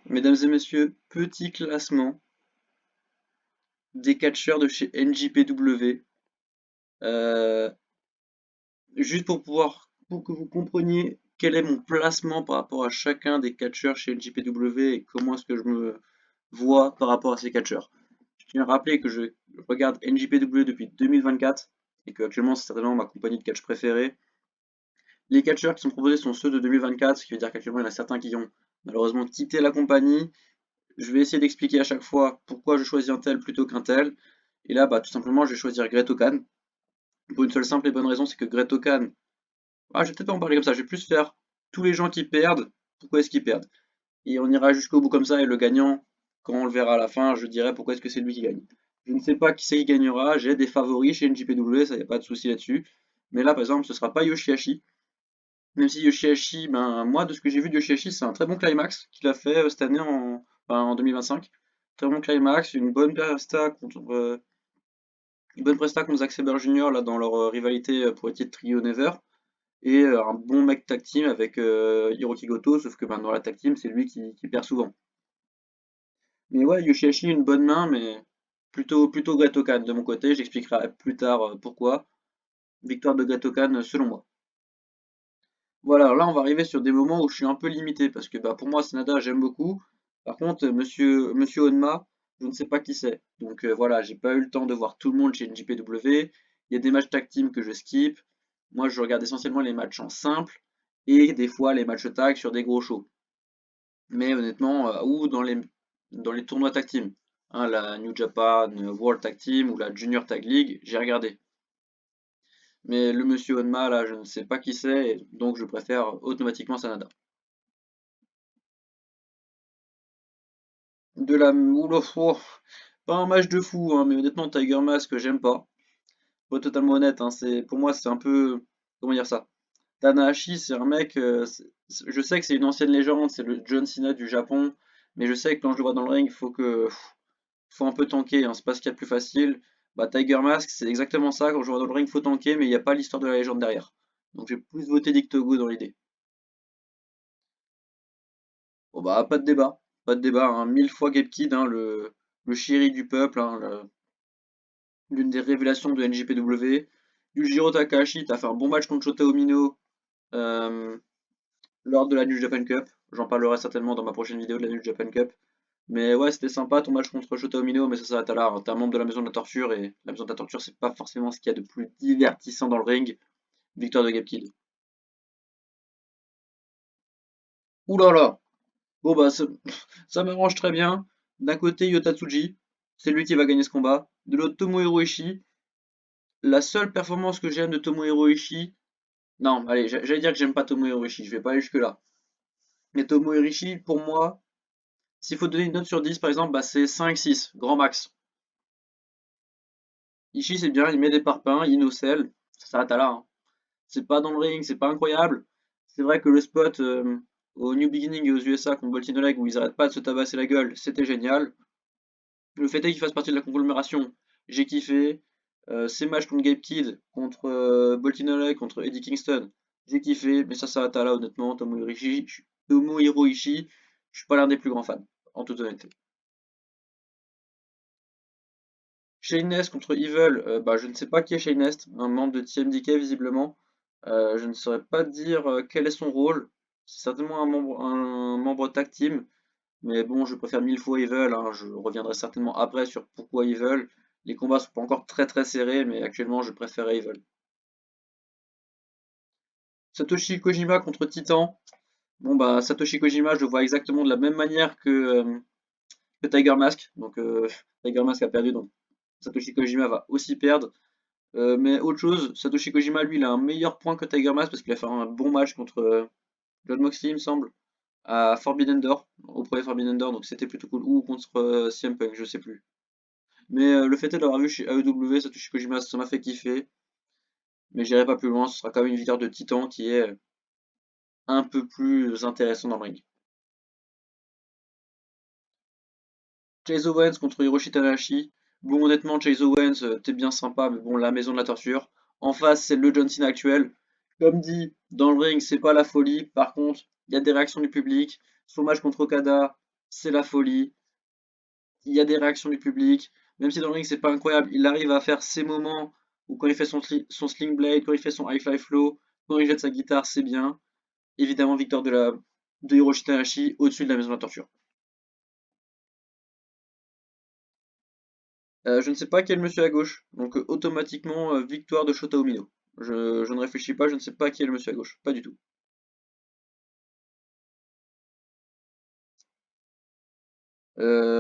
Mesdames et messieurs, petit classement des catcheurs de chez NJPW. Euh, Juste pour que vous compreniez quel est mon placement par rapport à chacun des catcheurs chez NJPW et comment est-ce que je me vois par rapport à ces catcheurs. Je tiens à rappeler que je regarde NJPW depuis 2024 et que actuellement c'est certainement ma compagnie de catch préférée. Les catcheurs qui sont proposés sont ceux de 2024, ce qui veut dire qu'actuellement il y en a certains qui ont malheureusement quitté la compagnie. Je vais essayer d'expliquer à chaque fois pourquoi je choisis un tel plutôt qu'un tel. Et là, bah, tout simplement, je vais choisir Great Okan. Pour une seule simple et bonne raison, c'est que Great Okan. Ah, je vais peut-être pas en parler comme ça, je vais plus faire tous les gens qui perdent, pourquoi est-ce qu'ils perdent. Et on ira jusqu'au bout comme ça, et le gagnant, quand on le verra à la fin, je dirai pourquoi est-ce que c'est lui qui gagne. Je ne sais pas qui c'est qui gagnera, j'ai des favoris chez NJPW, ça y a pas de souci là-dessus. Mais là, par exemple, ce sera pas Yoshihashi. Même si Yoshihashi, ben, moi, de ce que j'ai vu de Yoshihashi, c'est un très bon climax qu'il a fait cette année en 2025. Très bon climax, une bonne presta contre Zack Sabre Jr. là, dans leur rivalité pour le titre Trio Never. Et un bon mec tag team avec Hiroki Goto, sauf que ben, dans la tag team, c'est lui qui perd souvent. Mais ouais, Yoshihashi, une bonne main, mais plutôt Great Okan de mon côté. J'expliquerai plus tard pourquoi. Victoire de Great Okan selon moi. Voilà, alors là on va arriver sur des moments où je suis un peu limité parce que bah, pour moi Sanada j'aime beaucoup. Par contre Monsieur Onma, je ne sais pas qui c'est. Donc voilà, j'ai pas eu le temps de voir tout le monde chez NJPW. Il y a des matchs tag team que je skip. Moi je regarde essentiellement les matchs en simple et des fois les matchs tag sur des gros shows. Mais honnêtement, ou dans les tournois tag team. Hein, la New Japan World Tag Team ou la Junior Tag League, j'ai regardé. Mais le monsieur Onma, là, je ne sais pas qui c'est, et donc je préfère automatiquement Sanada. De la oula, oh, pas un match de fou, hein, mais honnêtement, Tiger Mask, j'aime pas. Pour être totalement honnête, hein, pour moi, c'est un peu. Comment dire ça? Tanahashi, c'est un mec. Je sais que c'est une ancienne légende, c'est le John Cena du Japon, mais je sais que quand je le vois dans le ring, faut un peu tanker, hein, c'est pas ce qu'il y a de plus facile. Bah, Tiger Mask, c'est exactement ça. Quand je le vois dans le ring, faut tanker, mais il n'y a pas l'histoire de la légende derrière. Donc j'ai plus voté Dick Togo dans l'idée. Bon bah pas de débat, pas de débat, hein. Mille fois Gabe Kidd, hein, le chéri du peuple, hein, l'une des révélations de NJPW. Yujiro Takahashi, t'as fait un bon match contre Shota Umino euh, lors de la New Japan Cup. J'en parlerai certainement dans ma prochaine vidéo de la New Japan Cup. Mais ouais, c'était sympa ton match contre Shota Umino, mais ça s'arrête là, hein. T'es un membre de la Maison de la Torture, et la Maison de la Torture, c'est pas forcément ce qu'il y a de plus divertissant dans le ring. Victoire de Gabe Kidd. Ouh là là! Bon bah ça m'arrange très bien. D'un côté Yota Tsuji, c'est lui qui va gagner ce combat. De l'autre Tomohiro Ishii. La seule performance que j'aime de Tomohiro Ishii. Non, allez, j'allais dire que j'aime pas Tomohiro Ishii, je vais pas aller jusque-là. Mais Tomohiro Ishii, pour moi, s'il faut donner une note sur 10 par exemple, bah c'est 5-6, grand max. Ishii c'est bien, il met des parpaings, il nocelle, ça s'arrête à là, hein. C'est pas dans le ring, c'est pas incroyable. C'est vrai que le spot au New Beginning et aux USA contre Boltin Oleg où ils arrêtent pas de se tabasser la gueule, c'était génial. Le fait est qu'il fasse partie de la conglomération, j'ai kiffé. Ces matchs contre Gabe Kidd, contre Boltinolek, contre Eddie Kingston, j'ai kiffé, mais ça s'arrête à là honnêtement. Tomohiro Ishii, je suis pas l'un des plus grands fans, en toute honnêteté. Sheamus contre Evil, bah, je ne sais pas qui est Sheamus, un membre de TMDK visiblement. Je ne saurais pas dire quel est son rôle. C'est certainement un membre tag team. Mais bon, je préfère mille fois Evil, hein. Je reviendrai certainement après sur pourquoi Evil. Les combats sont pas encore très serrés, mais actuellement je préfère Evil. Satoshi Kojima contre Titan. Bon bah Satoshi Kojima, je le vois exactement de la même manière que Tiger Mask. Donc Tiger Mask a perdu, donc Satoshi Kojima va aussi perdre. Mais autre chose, Satoshi Kojima, lui, il a un meilleur point que Tiger Mask parce qu'il a fait un bon match contre John Moxley, il me semble, à Forbidden Door, au premier Forbidden Door, donc c'était plutôt cool. Ou contre CM Punk, je sais plus. Mais le fait est d'avoir vu chez AEW Satoshi Kojima, ça m'a fait kiffer. Mais j'irai pas plus loin, ce sera quand même une victoire de Titan qui est un peu plus intéressant dans le ring. Chase Owens contre Hiroshi Tanahashi. Bon, honnêtement, Chase Owens, t'es bien sympa, mais bon, la maison de la torture. En face, c'est le John Cena actuel. Comme dit, dans le ring, c'est pas la folie. Par contre, il y a des réactions du public. Son match contre Okada, c'est la folie, il y a des réactions du public, même si dans le ring c'est pas incroyable, il arrive à faire ses moments où quand il fait son sling blade, quand il fait son high fly flow, quand il jette sa guitare, c'est bien. Évidemment, victoire de Hiroshi Tanahashi au-dessus de la maison de la torture. Je ne sais pas quel monsieur à gauche, donc automatiquement victoire de Shota Umino. Je ne réfléchis pas, je ne sais pas qui est le monsieur à gauche, pas du tout.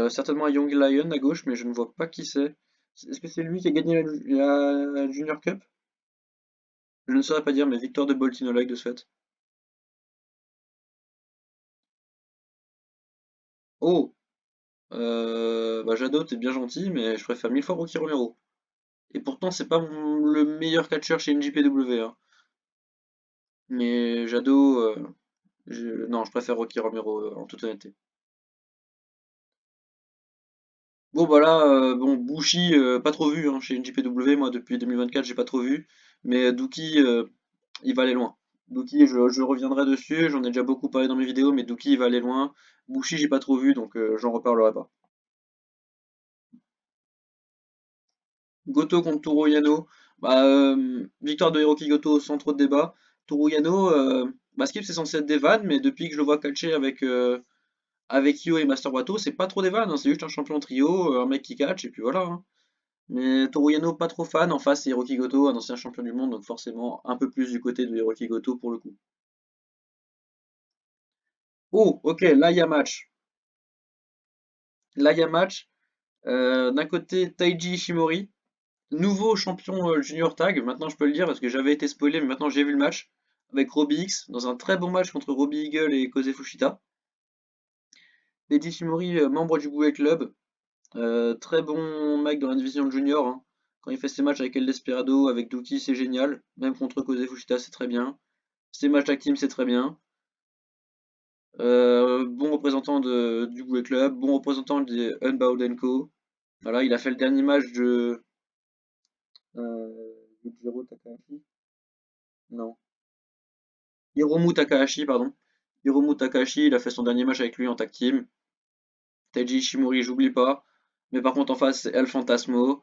Certainement un Young Lion à gauche, mais je ne vois pas qui c'est. Est-ce que c'est lui qui a gagné la Junior Cup? Je ne saurais pas dire, mais victoire de Boltino Like de ce fait. Oh! Bah Jado, t'es bien gentil, mais je préfère mille fois Rocky Romero. Et pourtant, c'est pas le meilleur catcheur chez NJPW, hein. Mais Jado, non, je préfère Rocky Romero, en toute honnêteté. Bon bah là, bon Bushi, pas trop vu hein, chez NJPW, moi depuis 2024 j'ai pas trop vu, mais Douki il va aller loin. Douki je reviendrai dessus, j'en ai déjà beaucoup parlé dans mes vidéos, mais Douki il va aller loin. Bushi j'ai pas trop vu donc j'en reparlerai pas. Goto contre Toru Yano, bah victoire de Hiroki Goto sans trop de débat. Toru Yano, bah Skip c'est censé être des vannes, mais depuis que je le vois catcher avec Yo et Master Wato, c'est pas trop des vannes, hein, c'est juste un champion trio, un mec qui catch et puis voilà, hein. Mais Toru Yano, pas trop fan. En face, c'est Hiroki Goto, un ancien champion du monde, donc forcément un peu plus du côté de Hiroki Goto pour le coup. Oh, ok, là il y a match. Là il y a match. D'un côté, Taiji Ishimori, nouveau champion junior tag. Maintenant, je peux le dire parce que j'avais été spoilé, mais maintenant j'ai vu le match. Avec Robbie X, dans un très bon match contre Robbie Eagle et Kose Fushita. Taiji Ishimori, membre du Bullet Club. Très bon mec dans la division junior, hein. Quand il fait ses matchs avec El Desperado, avec Douki, c'est génial. Même contre Kose Fushita, c'est très bien. Ses matchs tag team, c'est très bien. Bon représentant du Bullet Club, bon représentant des Unbound Co. Voilà, il a fait le dernier match de Jiro Takahashi. Non. Hiromu Takahashi, pardon. Hiromu Takahashi, il a fait son dernier match avec lui en tag team. Taiji Ishimori, j'oublie pas. Mais par contre, en face, c'est El Fantasmo.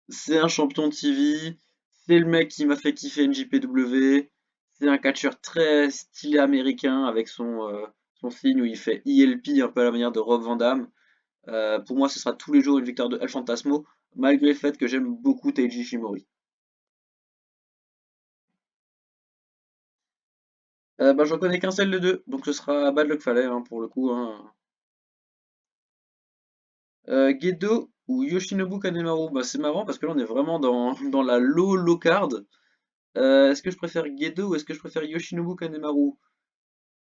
C'est un champion de TV. C'est le mec qui m'a fait kiffer NJPW. C'est un catcheur très stylé américain avec son signe où il fait ELP un peu à la manière de Rob Van Dam. Pour moi, ce sera tous les jours une victoire de El Fantasmo, malgré le fait que j'aime beaucoup Taiji Ishimori. Bah, j'en connais qu'un seul des deux, donc ce sera Bad Luck Fale hein, pour le coup, hein. Gedo ou Yoshinobu Kanemaru, bah, c'est marrant parce que là on est vraiment dans la low card. Est-ce que je préfère Gedo ou est-ce que je préfère Yoshinobu Kanemaru?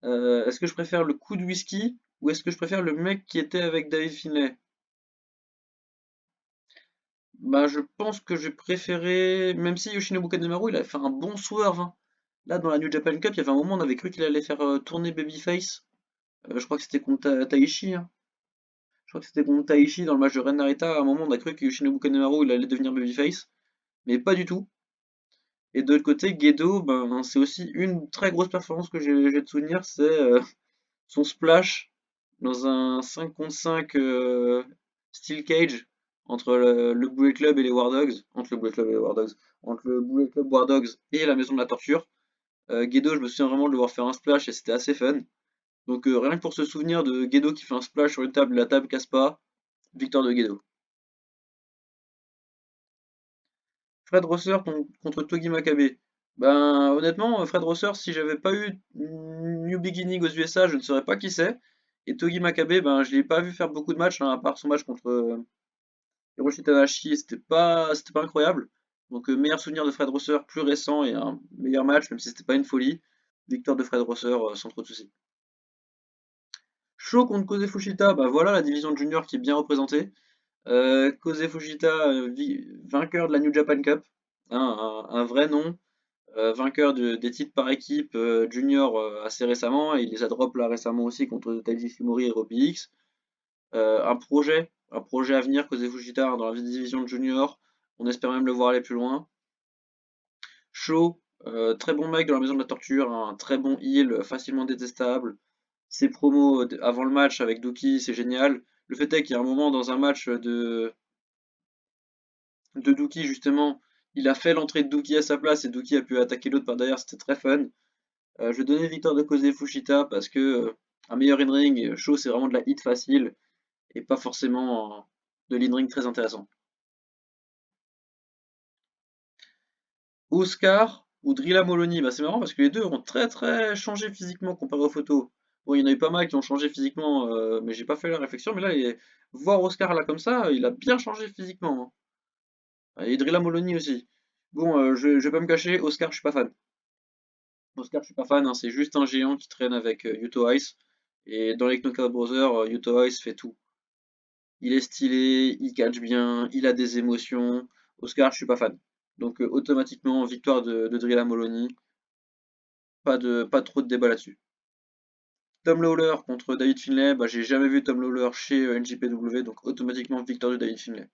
Est-ce que je préfère le coup de whisky ou est-ce que je préfère le mec qui était avec David Finlay? Bah, je pense que j'ai préféré, même si Yoshinobu Kanemaru il a fait un bon swerve, hein. Là, dans la New Japan Cup, il y avait un moment, on avait cru qu'il allait faire tourner Babyface. Je crois que c'était contre Taichi, hein. Je crois que c'était contre Taichi dans le match de Ren Narita. À un moment, on a cru que Yoshinobu Kanemaru il allait devenir Babyface, mais pas du tout. Et de l'autre côté, Gedo, ben, c'est aussi une très grosse performance que j'ai de souvenir, c'est son splash dans un 5 contre 5 Steel Cage entre le Bullet Club et les War Dogs, entre le Bullet Club et les War Dogs, entre le Bullet Club War Dogs et la Maison de la Torture. Gedo, je me souviens vraiment de le voir faire un splash et c'était assez fun. Donc rien que pour se souvenir de Gedo qui fait un splash sur une table, la table casse pas, victoire de Gedo. Fred Rosser contre Togi Makabe. Ben honnêtement, Fred Rosser, si j'avais pas eu New Beginning aux USA, je ne saurais pas qui c'est. Et Togi Makabe, ben je l'ai pas vu faire beaucoup de matchs, hein, à part son match contre Hiroshi Tanahashi, c'était pas incroyable. Donc meilleur souvenir de Fred Rosser, plus récent et un meilleur match, même si c'était pas une folie. Victoire de Fred Rosser sans trop de soucis. Sho contre Kose Fushita, bah voilà la division junior qui est bien représentée. Kose Fujita, vainqueur de la New Japan Cup, hein, un vrai nom, vainqueur des titres par équipe junior assez récemment, et il les a drop là récemment aussi contre Taiji Shimori et Robbie X. Un projet à venir, Kose Fujita hein, dans la division de junior, on espère même le voir aller plus loin. Sho, très bon mec dans la maison de la torture, un très bon heel, facilement détestable. Ses promos avant le match avec Dookie, c'est génial. Le fait est qu'il y a un moment dans un match de Dookie, justement, il a fait l'entrée de Dookie à sa place et Dookie a pu attaquer l'autre par derrière, c'était très fun. Je vais donner victoire de Kose Fushita parce que un meilleur in-ring, Show c'est vraiment de la hit facile et pas forcément de l'in-ring très intéressant. Oscar ou Drilla Moloney, bah c'est marrant parce que les deux ont très très changé physiquement comparé aux photos. Bon, il y en a eu pas mal qui ont changé physiquement, mais j'ai pas fait la réflexion. Mais là, voir Oscar là comme ça, il a bien changé physiquement, hein. Et Drilla Moloney aussi. Bon, je vais pas me cacher, Oscar, je suis pas fan. Oscar, je suis pas fan, hein, c'est juste un géant qui traîne avec Yuto Ice. Et dans les Knockout Brothers, Yuto Ice fait tout. Il est stylé, il catch bien, il a des émotions. Oscar, je suis pas fan. Donc automatiquement, victoire de Drilla Moloney. Pas trop de débat là-dessus. Tom Lawler contre David Finlay, bah, j'ai jamais vu Tom Lawler chez NJPW, donc automatiquement victoire de David Finlay.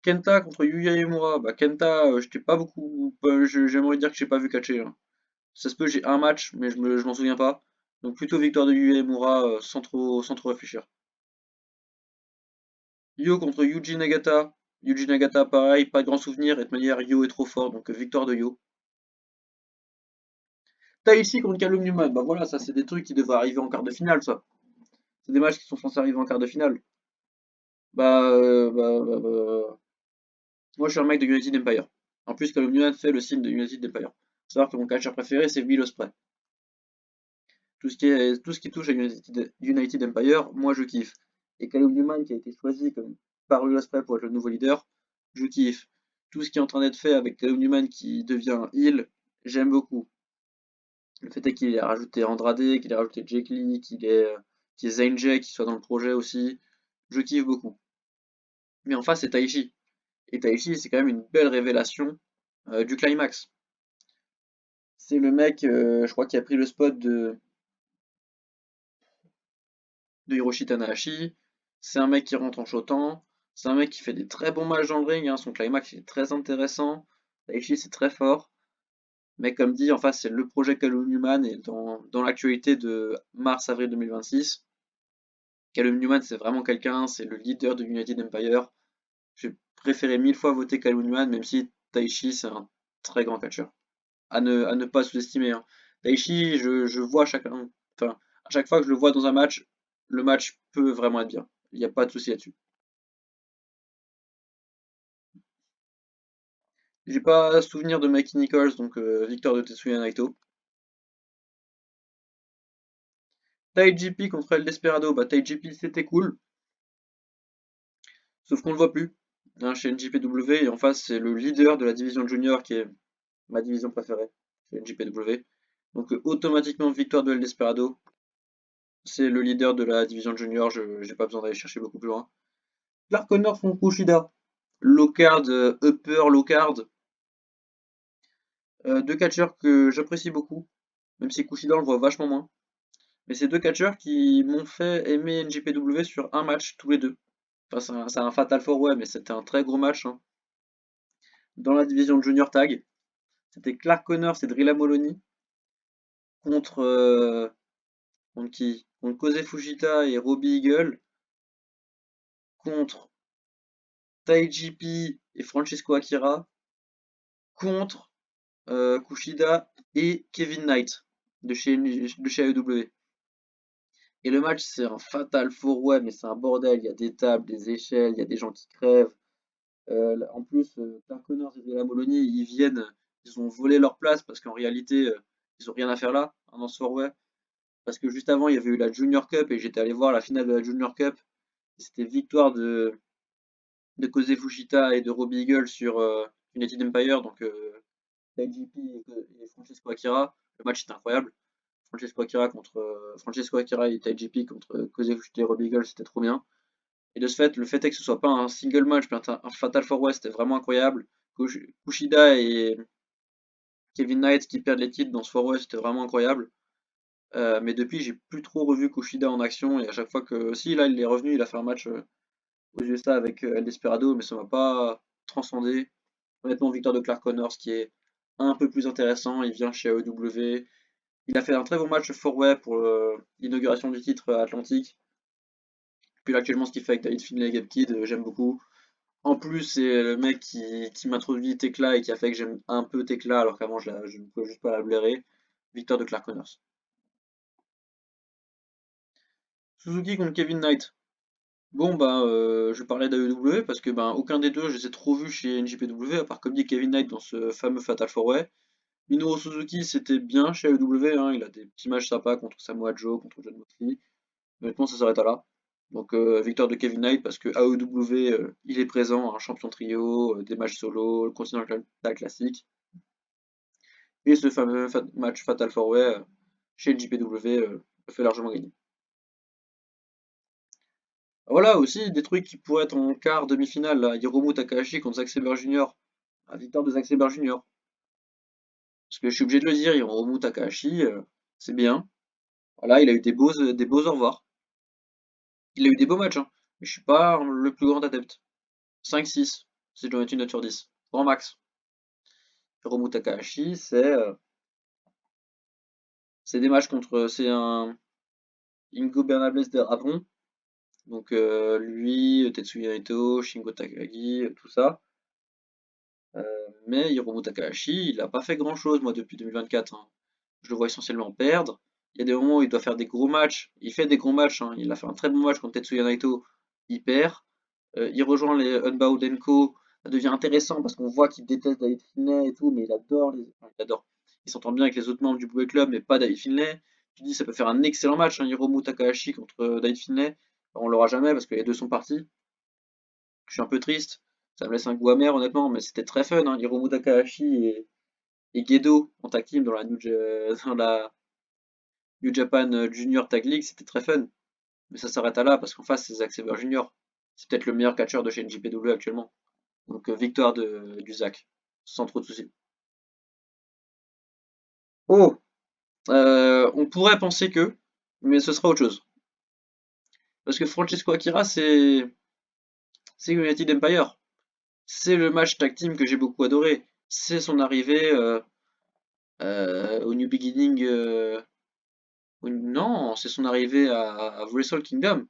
Kenta contre Yuya Uemura, bah Kenta, j'étais pas beaucoup, j'aimerais dire que j'ai pas vu catcher, hein. Ça se peut, j'ai un match, mais je m'en souviens pas. Donc plutôt victoire de Yuya Uemura sans trop réfléchir. Yo contre Yuji Nagata. Yuji Nagata, pareil, pas de grand souvenir, et de manière, Yo est trop fort, donc victoire de Yo. Taichi contre Callum Newman, bah voilà, ça c'est des trucs qui devraient arriver en quart de finale, ça. C'est des matchs qui sont censés arriver en quart de finale. Moi je suis un mec de United Empire. En plus, Callum Newman fait le signe de United Empire. Faut savoir que mon catcheur préféré c'est Will Ospreay. Tout ce qui touche à United Empire, moi je kiffe. Et Callum Newman qui a été choisi comme par Will Ospreay pour être le nouveau leader, je kiffe. Tout ce qui est en train d'être fait avec Callum Newman qui devient un heel, j'aime beaucoup. Le fait est qu'il ait rajouté Andrade, qu'il ait rajouté Jake Lee, qu'il y ait Zayn Jay qui soit dans le projet aussi, je kiffe beaucoup. Mais en face c'est Taichi. Et Taichi c'est quand même une belle révélation du climax. C'est le mec, je crois, qui a pris le spot de Hiroshi Tanahashi. C'est un mec qui rentre en shootant. C'est un mec qui fait des très bons matchs dans le ring, hein. Son climax est très intéressant. Taichi c'est très fort. Mais comme dit, en face c'est le projet Callum Newman et dans l'actualité de mars-avril 2026. Callum Newman c'est vraiment quelqu'un, c'est le leader de United Empire. J'ai préféré mille fois voter Callum Newman, même si Taichi c'est un très grand catcheur. À ne pas sous-estimer, hein. Taichi, je vois enfin, à chaque fois que je le vois dans un match, le match peut vraiment être bien. Il n'y a pas de souci là-dessus. J'ai pas souvenir de Mikey Nichols, donc victoire de Tetsuya Naito. TaiGP contre El Desperado, bah TaiGP c'était cool, sauf qu'on le voit plus, hein, chez NJPW, et en face c'est le leader de la division junior qui est ma division préférée, chez NJPW. Donc automatiquement victoire de El Desperado, c'est le leader de la division junior, je j'ai pas besoin d'aller chercher beaucoup plus loin. Clark Connors contre Kushida. Low card, upper, low card. Deux catcheurs que j'apprécie beaucoup, même si Kushida on le voit vachement moins. Mais c'est deux catcheurs qui m'ont fait aimer NJPW sur un match tous les deux. Enfin, c'est un Fatal 4-Way, mais c'était un très gros match, hein. Dans la division de Junior Tag, c'était Clark Connors et Drilla Moloney contre, contre qui? Contre Kose Fujita et Robbie Eagle, contre Taiji P et Francesco Akira, contre Kushida et Kevin Knight de chez AEW. Et le match, c'est un fatal four-way, mais c'est un bordel. Il y a des tables, des échelles, il y a des gens qui crèvent. En plus, Clark Connors et Della Bologna, ils viennent, ils ont volé leur place parce qu'en réalité, ils ont rien à faire là, hein, dans ce four-way. Parce que juste avant, il y avait eu la Junior Cup et j'étais allé voir la finale de la Junior Cup. C'était victoire de Kose Fujita et de Robbie Eagle sur United Empire, donc TJP et Francesco Akira. Le match était incroyable. Francesco Akira et TJP contre Kose Fujita et Robbie Eagle, c'était trop bien. Et de ce fait, le fait est que ce soit pas un single match, mais un Fatal 4-Way, c'était vraiment incroyable. Kushida et Kevin Knight qui perdent les titres dans ce 4-Way, c'était vraiment incroyable. Mais depuis, j'ai plus trop revu Kushida en action, et à chaque fois que. Si, là, il est revenu, il a fait un match aux USA avec El Desperado, mais ça m'a pas transcendé. Honnêtement, victoire de Clark Connors qui est un peu plus intéressant, il vient chez AEW. Il a fait un très bon match Fourway pour l'inauguration du titre Atlantique. Puis là, actuellement, ce qu'il fait avec David Finlay et Gabe Kidd, j'aime beaucoup. En plus, c'est le mec qui m'introduit Tekla et qui a fait que j'aime un peu Tekla, alors qu'avant, je ne pouvais juste pas la blairer. Victoire de Clark Connors. Suzuki contre Kevin Knight. Bon, bah, je parlais d'AEW parce que ben, aucun des deux, je les ai trop vus chez NJPW, à part Cody et Kevin Knight dans ce fameux Fatal 4-Way. Minoru Suzuki, c'était bien chez AEW, hein, il a des petits matchs sympas contre Samoa Joe, contre John Moxley. Honnêtement, ça s'arrête à là. Donc, victoire de Kevin Knight parce que AEW, il est présent, un champion trio, des matchs solo, le Continental Classic. Et ce fameux match Fatal 4-Way chez NJPW le fait largement gagner. Voilà aussi des trucs qui pourraient être en quart, demi-finale, là. Hiromu Takahashi contre Zack Sabre Jr. La victoire de Zack Sabre Jr. Parce que je suis obligé de le dire, Hiromu Takahashi, c'est bien. Voilà, il a eu des beaux au revoir. Il a eu des beaux matchs, hein. Mais je suis pas le plus grand adepte. 5-6, si je dois mettre une note sur 10. Grand max. Hiromu Takahashi, c'est des matchs contre. C'est un Ingo Bernabés de Japon. Donc lui, Tetsuya Naito, Shingo Takagi, tout ça. Mais Hiromu Takahashi, il a pas fait grand-chose, moi, depuis 2024, hein. Je le vois essentiellement perdre. Il y a des moments où il doit faire des gros matchs. Il fait des gros matchs, hein. Il a fait un très bon match contre Tetsuya Naito. Il perd. Il rejoint les Unbound Co. Ça devient intéressant parce qu'on voit qu'il déteste David Finlay et tout, mais il adore. Il s'entend bien avec les autres membres du Bullet Club, mais pas David Finlay. Tu dis ça peut faire un excellent match, hein, Hiromu Takahashi contre David Finlay. On l'aura jamais parce que les deux sont partis. Je suis un peu triste. Ça me laisse un goût amer honnêtement, mais c'était très fun, hein. Hiromu Takahashi et Gedo en tag team dans la dans la New Japan Junior Tag League, c'était très fun. Mais ça s'arrête à là parce qu'en face c'est Zack Sabre Jr. C'est peut-être le meilleur catcheur de chez NJPW actuellement. Donc victoire du Zack, sans trop de soucis. Oh, on pourrait penser que, mais ce sera autre chose. Parce que Francesco Akira, c'est United Empire. C'est le match tag team que j'ai beaucoup adoré. C'est son arrivée au New Beginning. Non, c'est son arrivée à Wrestle Kingdom.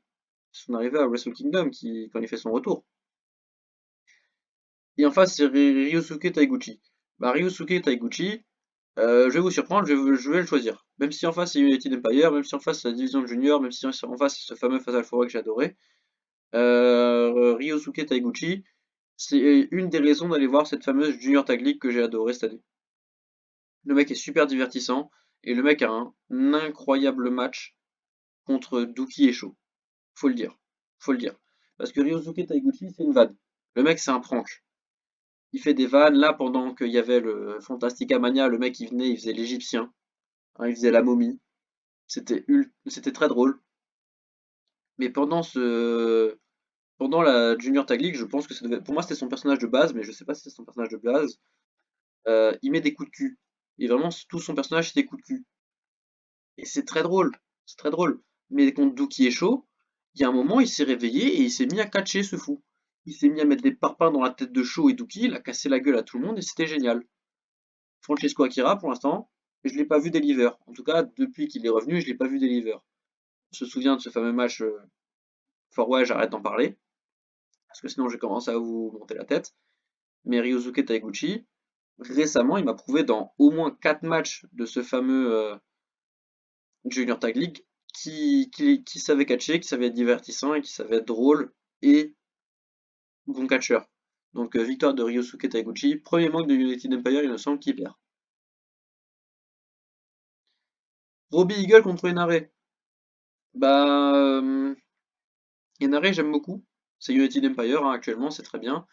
C'est son arrivée à Wrestle Kingdom quand il fait son retour. Et en face, c'est Ryosuke Taiguchi. Bah, Ryosuke Taiguchi, je vais vous surprendre, je vais le choisir. Même si en face c'est United Empire, même si en face c'est la division de junior, même si en face c'est ce fameux Fatal 4 que j'ai adoré. Ryosuke Taiguchi, c'est une des raisons d'aller voir cette fameuse Junior Tag League que j'ai adoré cette année. Le mec est super divertissant et le mec a un incroyable match contre Douki et Sho. Faut le dire. Faut le dire. Parce que Ryosuke Taiguchi, c'est une vanne. Le mec, c'est un prank. Il fait des vannes. Là, pendant qu'il y avait le Fantastica Mania, le mec, il venait, il faisait l'Égyptien. Hein, il faisait la momie. C'était très drôle. Mais pendant la Junior Tag League, je pense que pour moi, c'était son personnage de base, mais je sais pas si c'est son personnage de base. Il met des coups de cul. Et vraiment, tout son personnage, c'est des coups de cul. Et c'est très drôle. C'est très drôle. Mais contre Douki et Sho, il y a un moment, il s'est réveillé et il s'est mis à catcher ce fou. Il s'est mis à mettre des parpaings dans la tête de Sho et Douki, il a cassé la gueule à tout le monde et c'était génial. Francesco Akira, pour l'instant, je l'ai pas vu deliver. En tout cas, depuis qu'il est revenu, je l'ai pas vu deliver. On se souvient de ce fameux match Way, j'arrête d'en parler, parce que sinon je commence à vous monter la tête. Mais Ryosuke Taiguchi, récemment, il m'a prouvé dans au moins 4 matchs de ce fameux Junior Tag League qui savait catcher, qui savait être divertissant et qui savait être drôle et bon catcheur. Donc victoire de Ryosuke Taiguchi, premier manque de United Empire, il me semble qu'il perd. Robbie Eagle contre Inare. Bah, Inare j'aime beaucoup. C'est United Empire hein, actuellement, c'est très bien.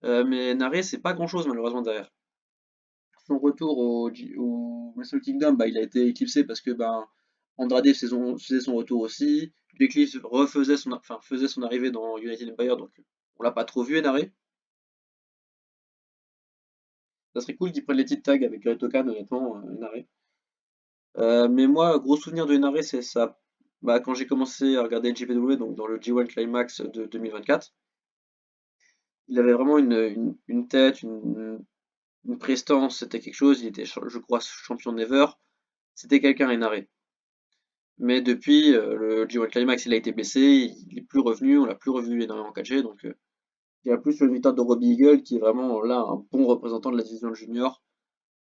Mais Inare c'est pas grand chose malheureusement derrière. Son retour au Wrestle Kingdom, bah, il a été éclipsé parce que ben, Andrade faisait son retour aussi. Eclipse faisait son arrivée dans United Empire, donc on l'a pas trop vu Inare. Ça serait cool qu'ils prennent les titres tag avec Great Khan, honnêtement, Inare. Mais moi, gros souvenir de Inare, c'est ça. Bah, quand j'ai commencé à regarder le JPW, donc dans le G1 Climax de 2024, il avait vraiment une tête, une prestance, c'était quelque chose. Il était, je crois, champion never. c'était quelqu'un Henare. Mais depuis, le G1 Climax, il a été blessé, il est plus revenu, on l'a plus revu énormément catché, donc il y a plus une victoire de Robbie Eagle qui est vraiment là un bon représentant de la division junior,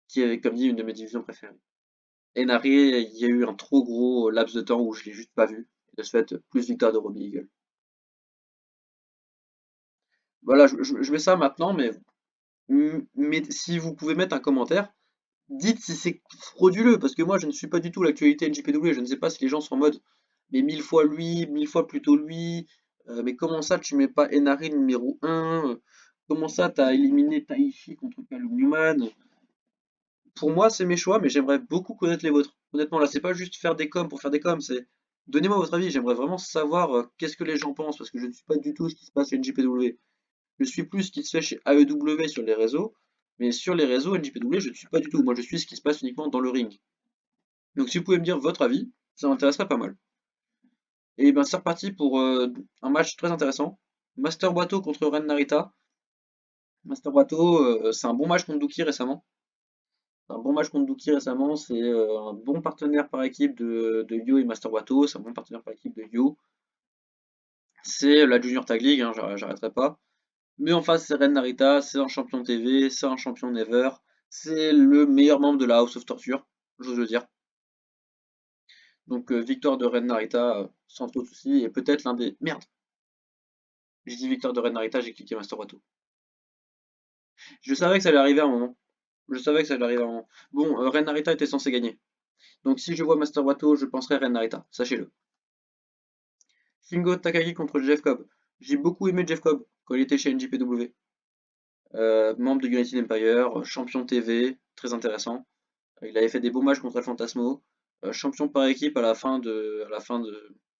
qui est, comme dit, une de mes divisions préférées. Henare, il y a eu un trop gros laps de temps où je l'ai juste pas vu. Et de ce fait, plus victoire de Robbie Eagle. Voilà, je mets ça maintenant, mais si vous pouvez mettre un commentaire, dites si c'est frauduleux, parce que moi je ne suis pas du tout l'actualité NJPW, je ne sais pas si les gens sont en mode mais 1000 fois lui, 1000 fois plutôt lui, mais comment ça tu mets pas Henare numéro 1, comment ça t'as éliminé Taichi contre Callum Newman. Pour moi c'est mes choix, mais j'aimerais beaucoup connaître les vôtres. Honnêtement là c'est pas juste faire des coms pour faire des coms, c'est donnez-moi votre avis, j'aimerais vraiment savoir qu'est-ce que les gens pensent, parce que je ne suis pas du tout ce qui se passe chez NJPW. Je suis plus ce qui se fait chez AEW sur les réseaux, mais sur les réseaux NJPW, je ne suis pas du tout. Moi, je suis ce qui se passe uniquement dans le ring. Donc, si vous pouvez me dire votre avis, ça m'intéresserait pas mal. Et ben, c'est reparti pour un match très intéressant. Master Wato contre Ren Narita. Master Wato, c'est un bon match contre Douki récemment. C'est un bon match contre Douki récemment. C'est un bon partenaire par équipe de Yo et Master Wato. C'est un bon partenaire par équipe de Yo. C'est la Junior Tag League, hein, j'arrêterai pas. Mais en face, c'est Ren Narita, c'est un champion TV, c'est un champion Never, c'est le meilleur membre de la House of Torture, j'ose le dire. Donc victoire de Ren Narita sans trop de soucis, et peut-être l'un des... Merde, j'ai dit victoire de Ren Narita, j'ai cliqué Master Wato. Je savais que ça allait arriver à un moment. Je savais que ça allait arriver à un moment. Bon, Ren Narita était censé gagner. Donc si je vois Master Wato, je penserai Ren Narita, sachez-le. Shingo Takagi contre Jeff Cobb. J'ai beaucoup aimé Jeff Cobb quand il était chez NJPW. Membre de United Empire, champion TV, très intéressant. Il avait fait des beaux matchs contre El Fantasmo. Champion par équipe à la fin de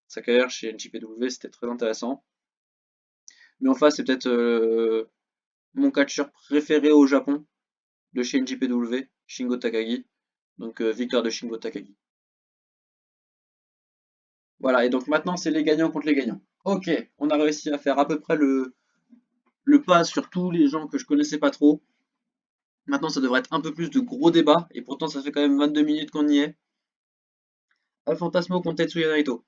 sa carrière chez NJPW, c'était très intéressant. Mais en face, c'est peut-être mon catcheur préféré au Japon de chez NJPW, Shingo Takagi. Donc victoire de Shingo Takagi. Voilà, et donc maintenant c'est les gagnants contre les gagnants. Ok, on a réussi à faire à peu près le pas sur tous les gens que je connaissais pas trop. Maintenant ça devrait être un peu plus de gros débats, et pourtant ça fait quand même 22 minutes qu'on y est. Al Fantasmo contre Tetsuya Naito.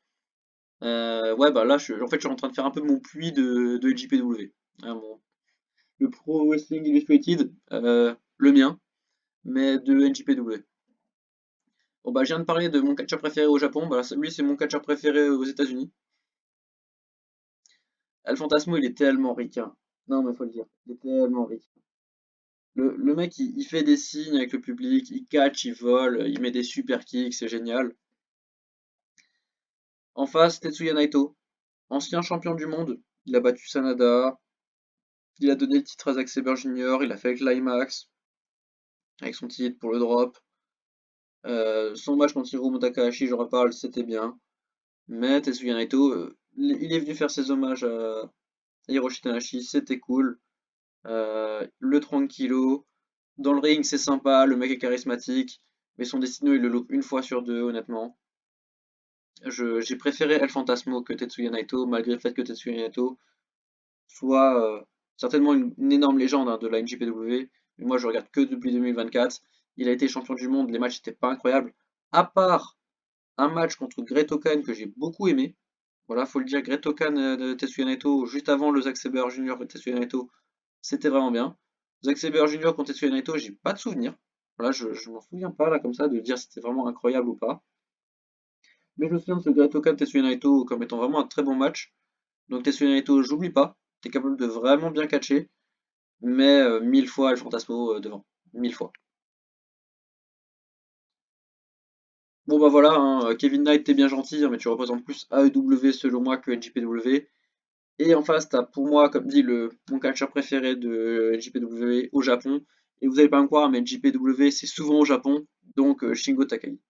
Ouais, bah là, en fait, je suis en train de faire un peu mon puits de JPW. Hein, le Pro Wrestling Illustrated, le mien, mais de NJPW. Bon, bah, je viens de parler de mon catcheur préféré au Japon. Bah, lui, c'est mon catcheur préféré aux États-Unis. El Fantasmo, il est tellement ricain. Non, mais faut le dire, il est tellement ricain. Le mec, il fait des signes avec le public, il catch, il vole, il met des super kicks, c'est génial. En face, Tetsuya Naito, ancien champion du monde. Il a battu Sanada, il a donné le titre à Zack Sabre Jr., il a fait le climax avec son titre pour le drop. Son match contre Hiromu Takahashi, je reparle, c'était bien. Mais Tetsuya Naito, il est venu faire ses hommages à Hiroshi Tanahashi, c'était cool. Le 30 kilos. Dans le ring, c'est sympa, le mec est charismatique. Mais son destino, il le loupe une fois sur deux, honnêtement. J'ai préféré El Fantasmo que Tetsuya Naito, malgré le fait que Tetsuya Naito soit certainement une énorme légende hein, de la NJPW. Mais moi, je regarde que depuis 2024. Il a été champion du monde, les matchs n'étaient pas incroyables. À part un match contre Great-Okan que j'ai beaucoup aimé. Voilà, faut le dire, Great-Okan de Tetsuya Naito, juste avant le Zack Sabre Jr. de Tetsuya Naito, c'était vraiment bien. Zack Sabre Jr. contre Tetsuya Naito, j'ai pas de souvenir. Voilà, je m'en souviens pas là comme ça de dire si c'était vraiment incroyable ou pas. Mais je me souviens de ce Great-Okan Tetsuya Naito comme étant vraiment un très bon match. Donc Tetsuya Naito, j'oublie pas, t'es capable de vraiment bien catcher, mais 1000 fois El Fantasmo devant. 1000 fois. Bon bah voilà, hein, Kevin Knight, t'es bien gentil, hein, mais tu représentes plus AEW selon moi que NJPW. Et en face, t'as pour moi, comme dit, mon catcheur préféré de JPW au Japon. Et vous allez pas me croire, mais JPW c'est souvent au Japon, donc Shingo Takagi.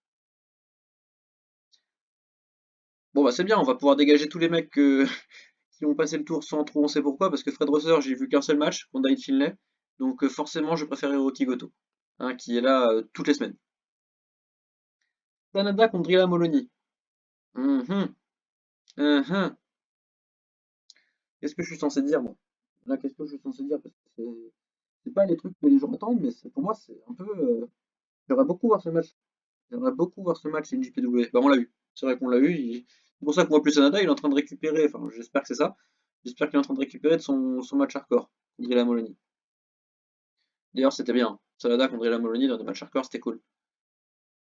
Bon bah c'est bien, on va pouvoir dégager tous les mecs qui ont passé le tour sans trop on sait pourquoi, parce que Fred Rosser, j'ai vu qu'un seul match contre David Finlay, donc forcément je préfère Hiroki Goto, hein, qui est là toutes les semaines. Sanada contre Drilla Moloney. Mhm, mhm. Qu'est-ce que je suis censé dire, moi? Là, qu'est-ce que je suis censé dire? Parce que c'est pas les trucs que les gens attendent, mais pour moi, c'est un peu. J'aimerais beaucoup voir ce match. J'aimerais beaucoup voir ce match NJPW. Bah on l'a eu. C'est vrai qu'on l'a eu. C'est pour ça que moi plus Sanada, il est en train de récupérer, enfin j'espère que c'est ça. J'espère qu'il est en train de récupérer de son match hardcore contre la Molony. D'ailleurs c'était bien. Sanada contre la Molony dans des matchs hardcore, c'était cool.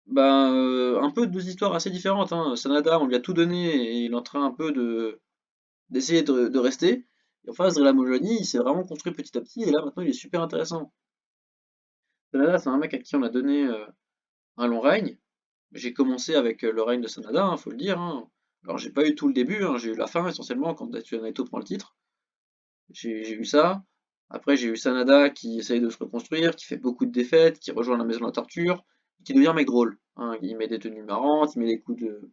Ben un peu deux histoires assez différentes, hein. Sanada, on lui a tout donné et il est en train un peu d'essayer de rester. Et en face, Drela Molony, il s'est vraiment construit petit à petit et là maintenant il est super intéressant. Sanada, c'est un mec à qui on a donné un long règne. J'ai commencé avec le règne de Sanada, faut le dire, hein. Alors j'ai pas eu tout le début, hein, j'ai eu la fin essentiellement quand Tetsuya Naito prend le titre. J'ai eu ça. Après j'ai eu Sanada qui essaye de se reconstruire, qui fait beaucoup de défaites, qui rejoint la maison de la torture, qui devient un mec drôle, hein. Il met des tenues marrantes, il met des coups de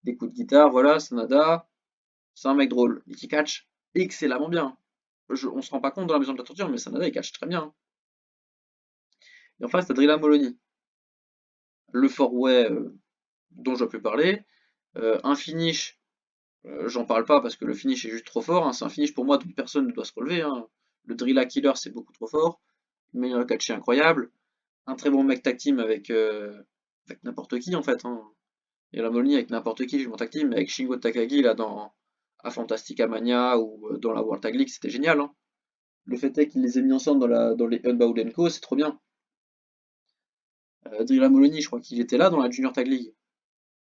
guitare, voilà, Sanada, c'est un mec drôle, et qui catch excellemment bien. On se rend pas compte dans la maison de la torture, mais Sanada il catch très bien. Et en face t'as Drilla Moloney, le four-way dont je peux parler, un finish. J'en parle pas parce que le finish est juste trop fort, hein. C'est un finish pour moi dont personne ne doit se relever, hein. Le Drilla Killer, c'est beaucoup trop fort. Le meilleur catché incroyable. Un très bon mec tag team avec n'importe qui en fait, hein. Et la Molny avec n'importe qui, je m'en tag team, mais avec Shingo Takagi là dans à Fantastica Mania ou dans la World Tag League, c'était génial, hein. Le fait est qu'il les ait mis ensemble dans les Unbound Co, c'est trop bien. Drilla Moloney, je crois qu'il était là dans la Junior Tag League.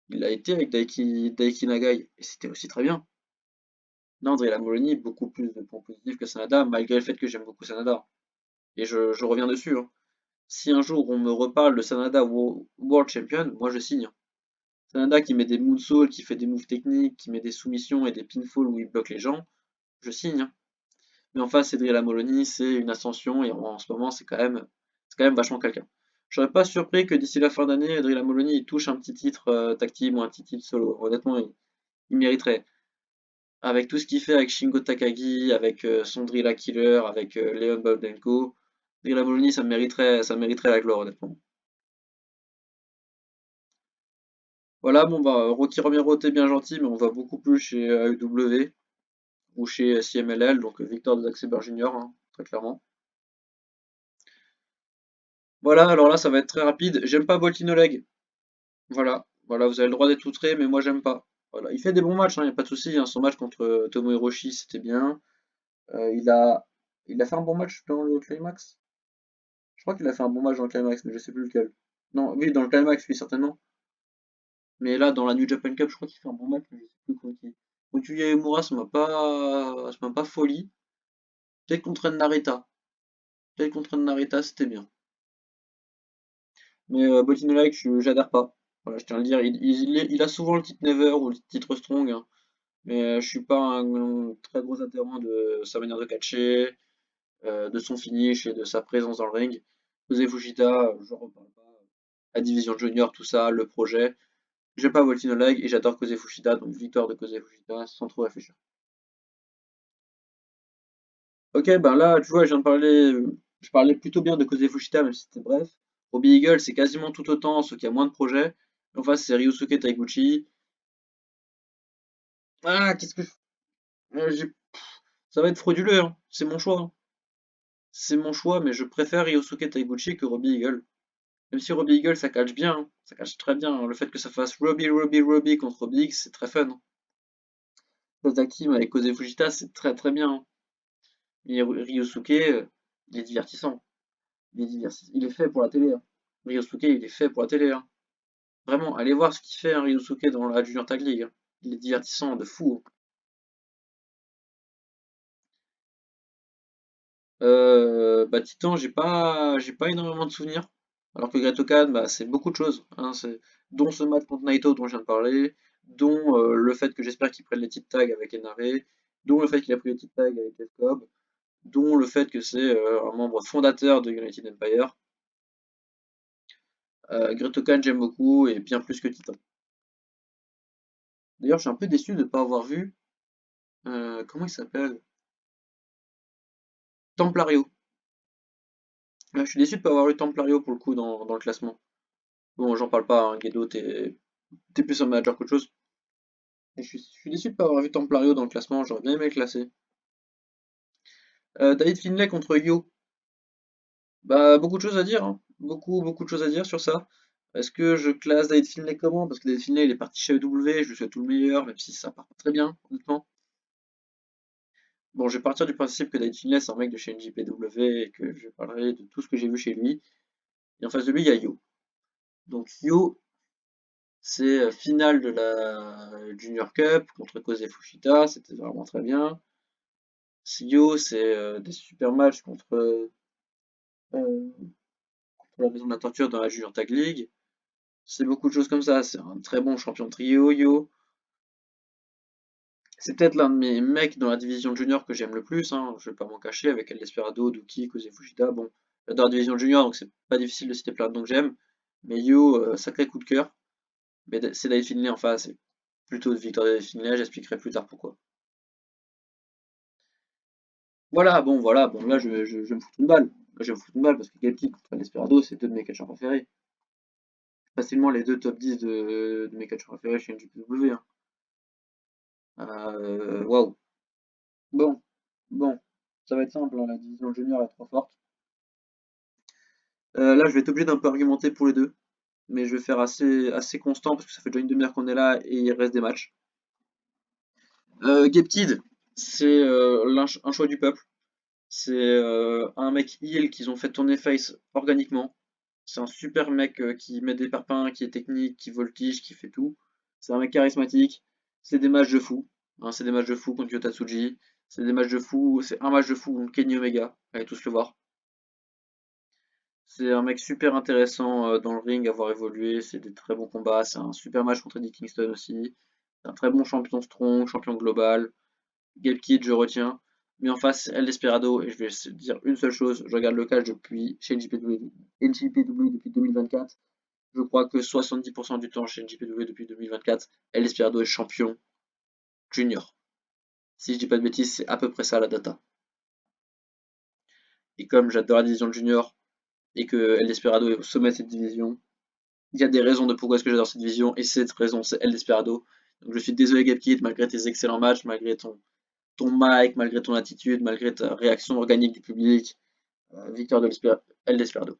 Il a été avec Daiki Nagai, et c'était aussi très bien. Non, André Lamolini, beaucoup plus de points positifs que Sanada, malgré le fait que j'aime beaucoup Sanada. Et je reviens dessus, hein. Si un jour on me reparle de Sanada World Champion, moi je signe, hein. Sanada qui met des moonsaults, qui fait des moves techniques, qui met des soumissions et des pinfalls où il bloque les gens, je signe, hein. Mais en face, Cédric Lamolini, c'est une ascension et en ce moment, c'est quand même vachement quelqu'un. Je serais pas surpris que d'ici la fin d'année, Cédric Lamolini il touche un petit titre tag team ou un petit titre solo. Honnêtement, il mériterait. Avec tout ce qu'il fait avec Shingo Takagi, avec son Drilla Killer, avec Leon Bogdanko, Drilla Moloney, ça mériterait la gloire, honnêtement. Voilà, bon bah, Rocky Romero, t'es bien gentil, mais on va beaucoup plus chez AEW ou chez CMLL, donc Victor de Zack Sabre Jr., hein, très clairement. Voilà, alors là, ça va être très rapide. J'aime pas Boltino Leg. Voilà, voilà, vous avez le droit d'être outré, mais moi, j'aime pas. Voilà, il fait des bons matchs, hein, y a pas de souci, hein. Son match contre Tomo Hiroshi, c'était bien. Il a fait un bon match dans le Climax. Je crois qu'il a fait un bon match dans le Climax, mais je sais plus lequel. Non, oui, dans le Climax, oui, certainement. Mais là, dans la New Japan Cup, je crois qu'il fait un bon match, mais je sais plus contre qui. Contre Yuya Uemura, ça m'a pas folie. Peut-être contre Narita. Peut-être contre Narita, c'était bien. Mais Bottino Like, j'adhère pas. Voilà, je tiens à le dire. Il a souvent le titre Never ou le titre Strong, hein. Mais je suis pas un très gros adhérent de sa manière de catcher, de son finish et de sa présence dans le ring. José Fujita, j'en reparle pas. La division junior, tout ça, le projet. J'aime pas Voltino Lag et j'adore Kosei Fushida, donc victoire de Kosei Fushida sans trop réfléchir. Ok, ben là, tu vois, je parlais plutôt bien de Kosei Fushida, même si c'était bref. Robbie Eagle, c'est quasiment tout autant, sauf qu'il y a moins de projets. En face, c'est Ryosuke Taiguchi. Ah, qu'est-ce que ça va être frauduleux, hein. C'est mon choix, hein. C'est mon choix, mais je préfère Ryosuke Taiguchi que Robbie Eagle. Même si Robbie Eagle, ça catch bien, hein. Ça catch très bien, hein. Le fait que ça fasse Robbie contre Robbie X, c'est très fun, hein. Sasaki avec Kosei Fujita, c'est très très bien, hein. Mais Ryosuke, il est divertissant. Il est fait pour la télé, hein. Ryosuke, il est fait pour la télé, hein. Vraiment, allez voir ce qu'il fait, hein, Ryosuke, dans la Junior Tag League, hein. Il est divertissant de fou, hein. Bah, Titan, j'ai pas énormément de souvenirs. Alors que Great Okan, bah, c'est beaucoup de choses, hein, dont ce match contre Naito dont je viens de parler, dont le fait que j'espère qu'il prenne les titres tag avec NRV, dont le fait qu'il a pris les titres tag avec F-Cobb, dont le fait que c'est un membre fondateur de United Empire. Great Okan, j'aime beaucoup, et bien plus que Titan. D'ailleurs, je suis un peu déçu de ne pas avoir vu, comment il s'appelle? Templario. Ouais, je suis déçu de ne pas avoir eu Templario pour le coup dans le classement. Bon, j'en parle pas, hein, Guedo, t'es plus un manager qu'autre chose. Et je suis déçu de ne pas avoir vu Templario dans le classement, j'aurais bien aimé le classer. David Finlay contre Yo. Bah, beaucoup de choses à dire, hein. Beaucoup, beaucoup de choses à dire sur ça. Est-ce que je classe David Finlay comment? Parce que David Finlay, il est parti chez EW, je lui souhaite tout le meilleur, même si ça part pas très bien, honnêtement. Bon, je vais partir du principe que David Finlay, c'est un mec de chez NJPW et que je parlerai de tout ce que j'ai vu chez lui. Et en face de lui, il y a Yo. Donc Yo, c'est finale de la Junior Cup contre Kose Fushita, c'était vraiment très bien. Yo, c'est des super matchs euh, contre la Maison de la Torture dans la Junior Tag League. C'est beaucoup de choses comme ça. C'est un très bon champion de trio, Yo. C'est peut-être l'un de mes mecs dans la division junior que j'aime le plus, hein, je vais pas m'en cacher, avec El Desperado, Douki, Kose Fujita. Bon, j'adore la division junior, donc c'est pas difficile de citer plein de noms que j'aime. Mais Yo, sacré coup de cœur. Mais c'est David Finlay en face, et plutôt de victoire de David Finlay, j'expliquerai plus tard pourquoi. Voilà, bon, là je me fous une balle. Là, je me fous une balle parce que Gelki contre El Desperado, c'est deux de mes catcheurs préférés. Facilement les deux top 10 de mes catcheurs préférés chez NJPW. Hein. Waouh. Bon, bon, ça va être simple, hein, la division junior est trop forte. Là, je vais être obligé d'un peu argumenter pour les deux, mais je vais faire assez constant parce que ça fait déjà une demi-heure qu'on est là et il reste des matchs. Gaptid, c'est un choix du peuple. C'est un mec heal qu'ils ont fait tourner face organiquement. C'est un super mec qui met des parpaings, qui est technique, qui voltige, qui fait tout. C'est un mec charismatique. C'est des matchs de fou. Hein, c'est des matchs de fou contre Yota Tsuji. C'est des matchs de fou. C'est un match de fou contre Kenny Omega. Allez tous le voir. C'est un mec super intéressant dans le ring, à voir évoluer, c'est des très bons combats, c'est un super match contre Eddie Kingston aussi. C'est un très bon champion strong, champion global. Gabe Kidd, je retiens. Mais en face, El Desperado, et je vais dire une seule chose, je regarde le catch depuis chez NJPW depuis 2024. Je crois que 70% du temps chez NJPW depuis 2024, El Desperado est champion junior. Si je dis pas de bêtises, c'est à peu près ça la data. Et comme j'adore la division junior et que El Desperado est au sommet de cette division, il y a des raisons de pourquoi est-ce que j'adore cette division, et cette raison, c'est El Desperado. Donc je suis désolé, Gapkid, malgré tes excellents matchs, malgré ton mic, malgré ton attitude, malgré ta réaction organique du public, victoire de El Desperado.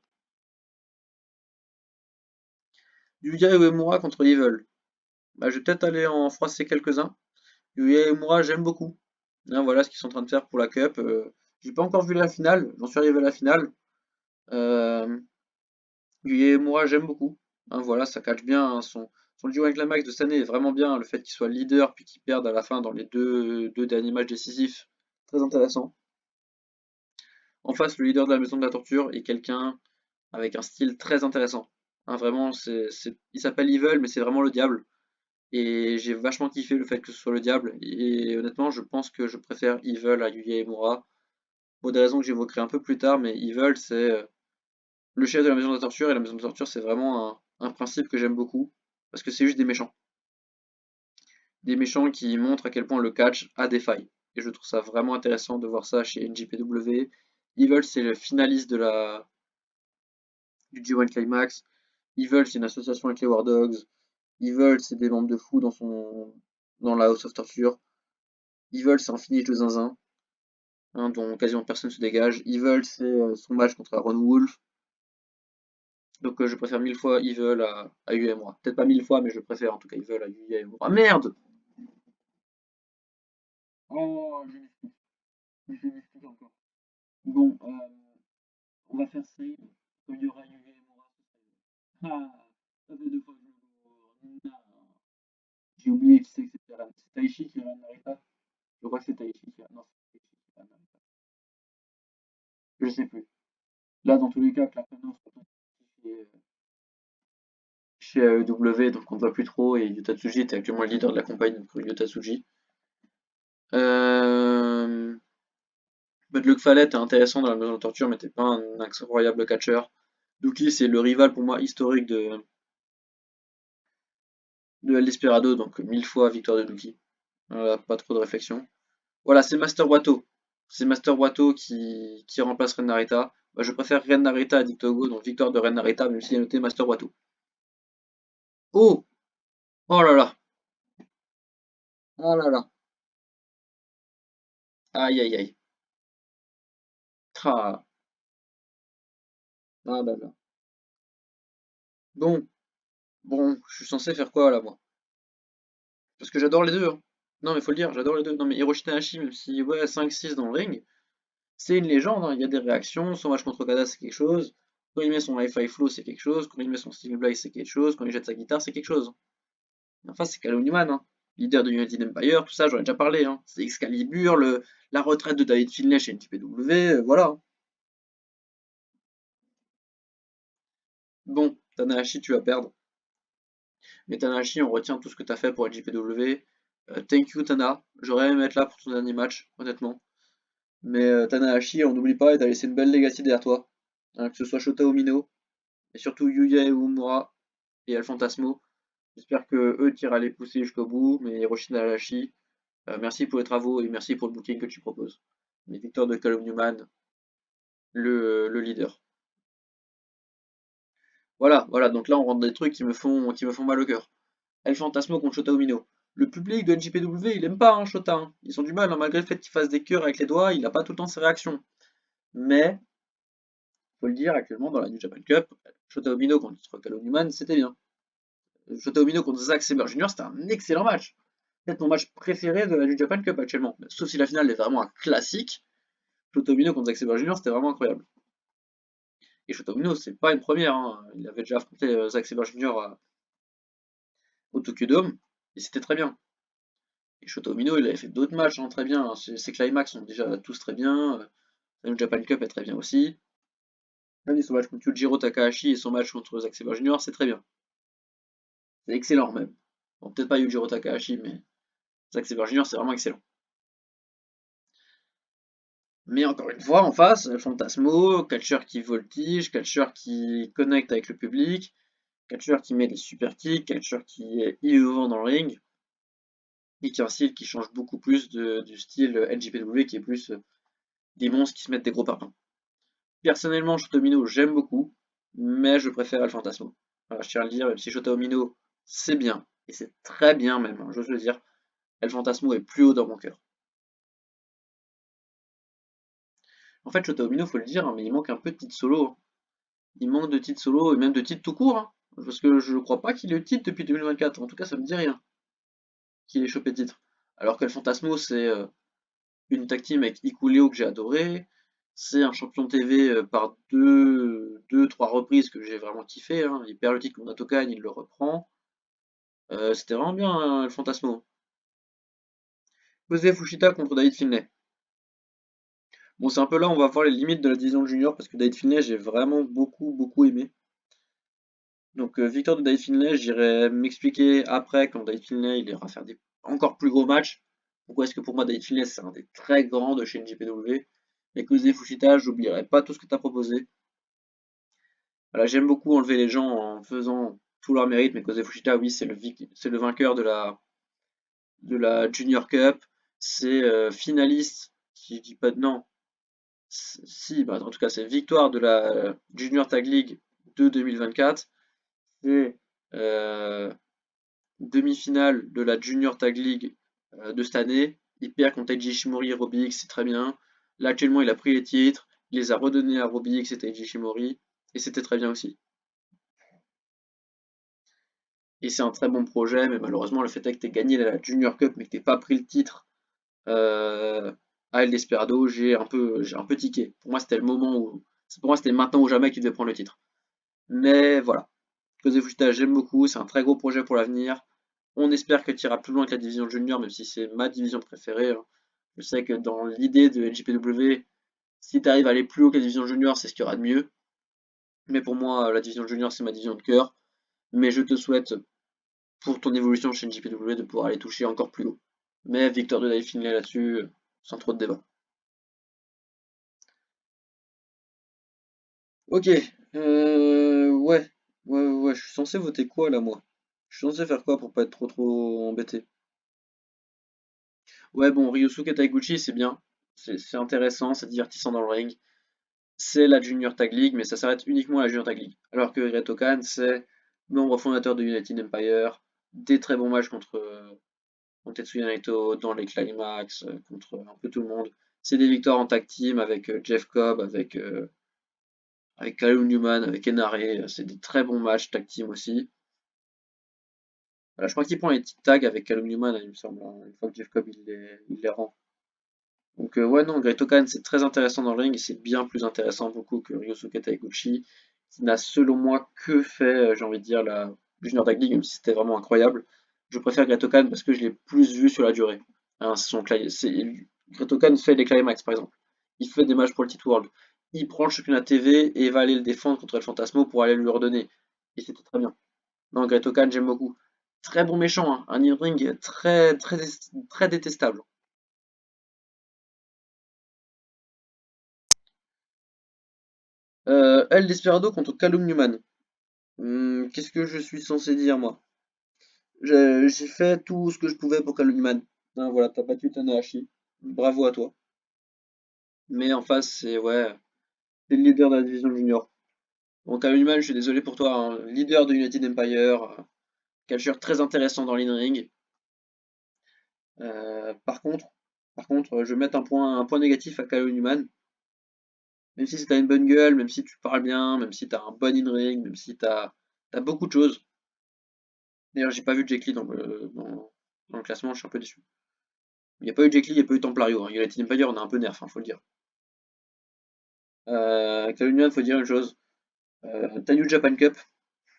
Yuya Uemura contre Evil. Bah, je vais peut-être aller en froisser quelques-uns. Yuya Uemura, j'aime beaucoup. Hein, voilà ce qu'ils sont en train de faire pour la Cup. J'ai pas encore vu la finale, j'en suis arrivé à la finale. Euh, Yuya Uemura, j'aime beaucoup. Hein, voilà, ça catch bien. Hein, son duo avec la Max de cette année est vraiment bien. Le fait qu'il soit leader puis qu'il perde à la fin dans les deux derniers matchs décisifs, très intéressant. En face, le leader de la Maison de la Torture est quelqu'un avec un style très intéressant. Hein, vraiment, il s'appelle Evil, mais c'est vraiment le diable. Et j'ai vachement kiffé le fait que ce soit le diable. Et honnêtement, je pense que je préfère Evil à Yuya Emura. Pour des raisons que j'évoquerai un peu plus tard, mais Evil, c'est le chef de la Maison de la Torture, et la Maison de la Torture, c'est vraiment un principe que j'aime beaucoup. Parce que c'est juste des méchants. Des méchants qui montrent à quel point le catch a des failles. Et je trouve ça vraiment intéressant de voir ça chez NJPW. Evil, c'est le finaliste du G1 Climax. Evil, c'est une association avec les War Dogs. Evil, c'est des membres de fou dans la House of Torture. Evil, c'est un finish de zinzin, hein, dont quasiment personne se dégage. Evil, c'est son match contre Aaron Wolf. Donc je préfère mille fois Evil à UMRA. Peut-être pas mille fois, mais je préfère en tout cas Evil à UMRA. Ah merde! Oh, j'ai m'explique encore. Bon, on va faire save. Quand il y aura UMRA, ah, ça fait deux fois que je me gourre. J'ai oublié qui c'est que c'est Taichi qui a Narita. Je crois que c'est Taichi qui a. Non, c'est Taichi qui a Narita. Je sais plus. Là, dans tous les cas, Clapton chez AEW, donc on ne voit plus trop, et Yuta Tsuji était actuellement le leader de la compagnie pour Yuta Tsuji. Bud Luck Fallett est intéressant dans la maison de torture, mais t'es pas un incroyable catcheur. Douki, c'est le rival pour moi historique de El Desperado, donc mille fois victoire de Douki. Voilà, pas trop de réflexion. Voilà, c'est Master Wato. C'est Master Wato qui remplace Ren Narita. Bah, je préfère Ren Narita à Dictogo, donc victoire de Ren Narita, même s'il est noté Master Wato. Oh! Oh là là! Oh là là! Aïe aïe aïe. Ah, ah là là. Bon. Bon, je suis censé faire quoi là, moi? Parce que j'adore les deux, hein. Non, mais faut le dire, j'adore les deux. Non, mais Hiroshi Tanahashi, même si, ouais, 5-6 dans le ring, c'est une légende, hein. Il y a des réactions. Son match contre Okada, c'est quelque chose. Quand il met son high five flow, c'est quelque chose. Quand il met son Steel Blade, c'est quelque chose. Quand il jette sa guitare, c'est quelque chose. Enfin, c'est Calo Newman, hein. Leader de United Empire, tout ça, j'en ai déjà parlé, hein. C'est Excalibur, la retraite de David Finlay chez NJPW, voilà, hein. Bon, Tanahashi, tu vas perdre. Mais Tanahashi, on retient tout ce que tu as fait pour NJPW. Thank you, Tana. J'aurais aimé être là pour ton dernier match, honnêtement. Mais Tanahashi, on n'oublie pas, il t'a laissé une belle legacy derrière toi. Hein, que ce soit Shota Umino, et surtout Yuya Uemura et El Fantasmo. J'espère que eux tirent à les pousser jusqu'au bout. Mais Hiroshi Tanahashi, merci pour les travaux et merci pour le booking que tu proposes. Mais victoire de Callum Newman, le leader. Voilà, voilà, donc là on rentre dans des trucs qui me font mal au cœur. El Fantasmo contre Shota Umino. Le public de NJPW, il aime pas hein, Shota, hein. Ils ont du mal, hein, malgré le fait qu'il fasse des cœurs avec les doigts, il a pas tout le temps ses réactions. Mais, faut le dire, actuellement dans la New Japan Cup, Shota Umino contre Callum Newman, c'était bien. Shota Umino contre Zack Sabre Jr., c'était un excellent match. Peut-être mon match préféré de la New Japan Cup actuellement. Sauf si la finale est vraiment un classique. Shota Umino contre Zack Sabre Jr., c'était vraiment incroyable. Et Shota Umino, c'est pas une première, hein. Il avait déjà affronté Zack Sabre Jr. Au Tokyo Dome, et c'était très bien. Et Shota Umino, il avait fait d'autres matchs hein, très bien, hein. Ses climax sont déjà tous très bien. La New Japan Cup est très bien aussi. Même son match contre Yujiro Takahashi et son match contre Zack Sabre Jr., c'est très bien. C'est excellent même. Bon, peut-être pas Yujiro Takahashi, mais Zack Sabre Jr., c'est vraiment excellent. Mais encore une fois, en face, Fantasmo, catcheur qui voltige, catcheur qui connecte avec le public, catcheur qui met des super kicks, catcheur qui est innovant dans le ring, et qui a un style qui change beaucoup plus du style NJPW qui est plus des monstres qui se mettent des gros parpaings. Personnellement, Shota Umino, j'aime beaucoup, mais je préfère El Fantasmo. Voilà, je tiens à le dire, même si Shota Umino, c'est bien, et c'est très bien même, hein, j'ose le dire, El Fantasmo est plus haut dans mon cœur. En fait, Shota Umino, faut le dire, hein, mais il manque un peu de titres solo, hein. Il manque de titres solo, et même de titres tout court, hein, parce que je ne crois pas qu'il ait eu de titre depuis 2024, en tout cas ça me dit rien qu'il ait chopé de titre. Alors qu'El Fantasmo, c'est une tag team avec Ikuleo que j'ai adoré, c'est un champion TV par trois reprises que j'ai vraiment kiffé, hein. Il perd le titre contre Atokan, il le reprend. C'était vraiment bien hein, le Fantasmo. José Fushita contre David Finlay. Bon, c'est un peu là où on va voir les limites de la division junior parce que David Finlay, j'ai vraiment beaucoup, beaucoup aimé. Donc, victoire de David Finlay, j'irai m'expliquer après quand David Finlay il ira faire des encore plus gros matchs. Pourquoi est-ce que pour moi David Finlay c'est un des très grands de chez NJPW. Mais José Fushita, j'oublierai pas tout ce que tu as proposé. Voilà, j'aime beaucoup enlever les gens en faisant tout leur mérite, mais José Fushita, oui, c'est le vainqueur de la Junior Cup. C'est finaliste, si je dis pas de non. Si, bah, en tout cas, c'est victoire de la Junior Tag League de 2024. C'est demi-finale de la Junior Tag League de cette année. Il perd contre Taiji Ishimori et Robbie X, c'est très bien. Là, actuellement, il a pris les titres. Il les a redonnés à Robbie X et Taiji Ishimori. Et c'était très bien aussi. Et c'est un très bon projet, mais malheureusement, le fait est que tu aies gagné la Junior Cup, mais que tu pas pris le titre euh, à El Desperado, j'ai un peu tiqué. Pour moi, c'était le moment où. Pour moi, c'était maintenant ou jamais qu'il devait prendre le titre. Mais voilà. José Fujita, j'aime beaucoup, c'est un très gros projet pour l'avenir. On espère que tu iras plus loin que la division junior, même si c'est ma division préférée, hein. Je sais que dans l'idée de NJPW, si tu arrives à aller plus haut que la division junior, c'est ce qu'il y aura de mieux. Mais pour moi, la division junior, c'est ma division de cœur. Mais je te souhaite pour ton évolution chez NJPW de pouvoir aller toucher encore plus haut. Mais victoire de Dave Finlay là-dessus, sans trop de débat. Ok, ouais, ouais, je suis censé voter quoi là, moi? Je suis censé faire quoi pour pas être trop embêté? Ouais, bon, Ryosuke Taiguchi, c'est bien, c'est intéressant, c'est divertissant dans le ring. C'est la Junior Tag League, mais ça s'arrête uniquement à la Junior Tag League. Alors que Hiroto Khan, c'est membre fondateur de United Empire, des très bons matchs contre Tetsuya Naito dans les climax, contre un peu tout le monde. C'est des victoires en tag team avec Jeff Cobb, avec Callum Newman, avec Enare. C'est des très bons matchs tag team aussi. Voilà, je crois qu'il prend les petites tags avec Callum Newman, il me semble, hein, une fois que Jeff Cobb il les rend. Donc ouais, non, Great Okan, c'est très intéressant dans le ring, et c'est bien plus intéressant beaucoup que Ryosuke Taiguchi, qui n'a selon moi que fait, j'ai envie de dire, la Junior Tag League, même si c'était vraiment incroyable. Je préfère Great Okan parce que je l'ai plus vu sur la durée. Hein, Great Okan fait les climax, par exemple. Il fait des matchs pour le titre World. Il prend le championnat TV et va aller le défendre contre El Fantasmo pour aller lui redonner. Et c'était très bien. Non, Great Okan, j'aime beaucoup. Très bon méchant, hein. Un in-ring très détestable. El Desperado contre Callum Newman. Qu'est-ce que je suis censé dire, moi? J'ai fait tout ce que je pouvais pour Callum Newman. Hein, voilà, t'as battu Tanahashi. Bravo à toi. Mais en face, c'est le leader de la division junior. Bon, Callum Newman, je suis désolé pour toi, hein. Leader de United Empire, catcheur très intéressant dans l'in-ring. Par contre, je vais mettre un point négatif à Callum Newman. Même si t'as une bonne gueule, même si tu parles bien, même si t'as un bon in-ring, même si t'as beaucoup de choses. D'ailleurs, j'ai pas vu Jake Lee dans le classement, je suis un peu déçu. Il n'y a pas eu Jake Lee, il n'y a pas eu Templario, hein. United Empire, on a un peu nerf, hein, faut le dire. Calunian, faut dire une chose. Ta New Japan Cup,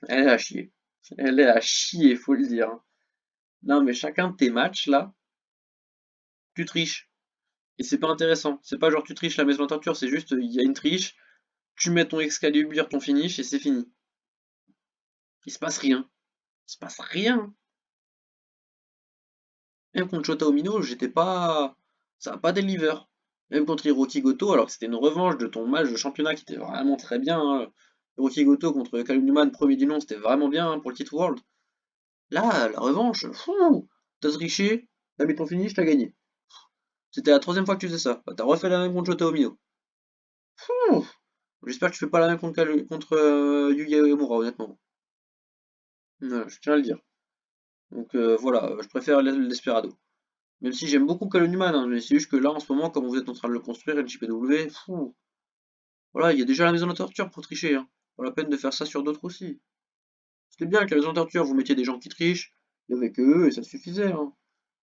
elle est à chier. Elle est à chier, faut le dire, hein. Non, mais chacun de tes matchs, là, tu triches. Et c'est pas intéressant. C'est pas genre tu triches la maison de torture, c'est juste, il y a une triche, tu mets ton Excalibur, ton finish, et c'est fini. Il se passe rien. Il se passe rien. Même contre Shota Umino, j'étais pas. Ça a pas deliver. Même contre Hiroki Goto, alors que c'était une revanche de ton match de championnat qui était vraiment très bien, hein. Hiroki Goto contre Callum Newman, premier du nom, c'était vraiment bien, hein, pour le titre World. Là, la revanche, fou, t'as triché, t'as mis ton finish, t'as gagné. C'était la troisième fois que tu faisais ça. Bah, t'as refait la même contre Shota Umino. Fou. J'espère que tu fais pas la même contre Yuya Uemura, honnêtement. Voilà, je tiens à le dire. Donc voilà, je préfère l'Esperado. Même si j'aime beaucoup Callum Newman, hein, mais c'est juste que là, en ce moment, comme vous êtes en train de le construire, LJPW, fou. Voilà, il y a déjà la maison de la torture pour tricher, hein. Pas la peine de faire ça sur d'autres aussi. C'était bien que la maison de la torture, vous mettiez des gens qui trichent, il y avait que eux et ça suffisait, hein.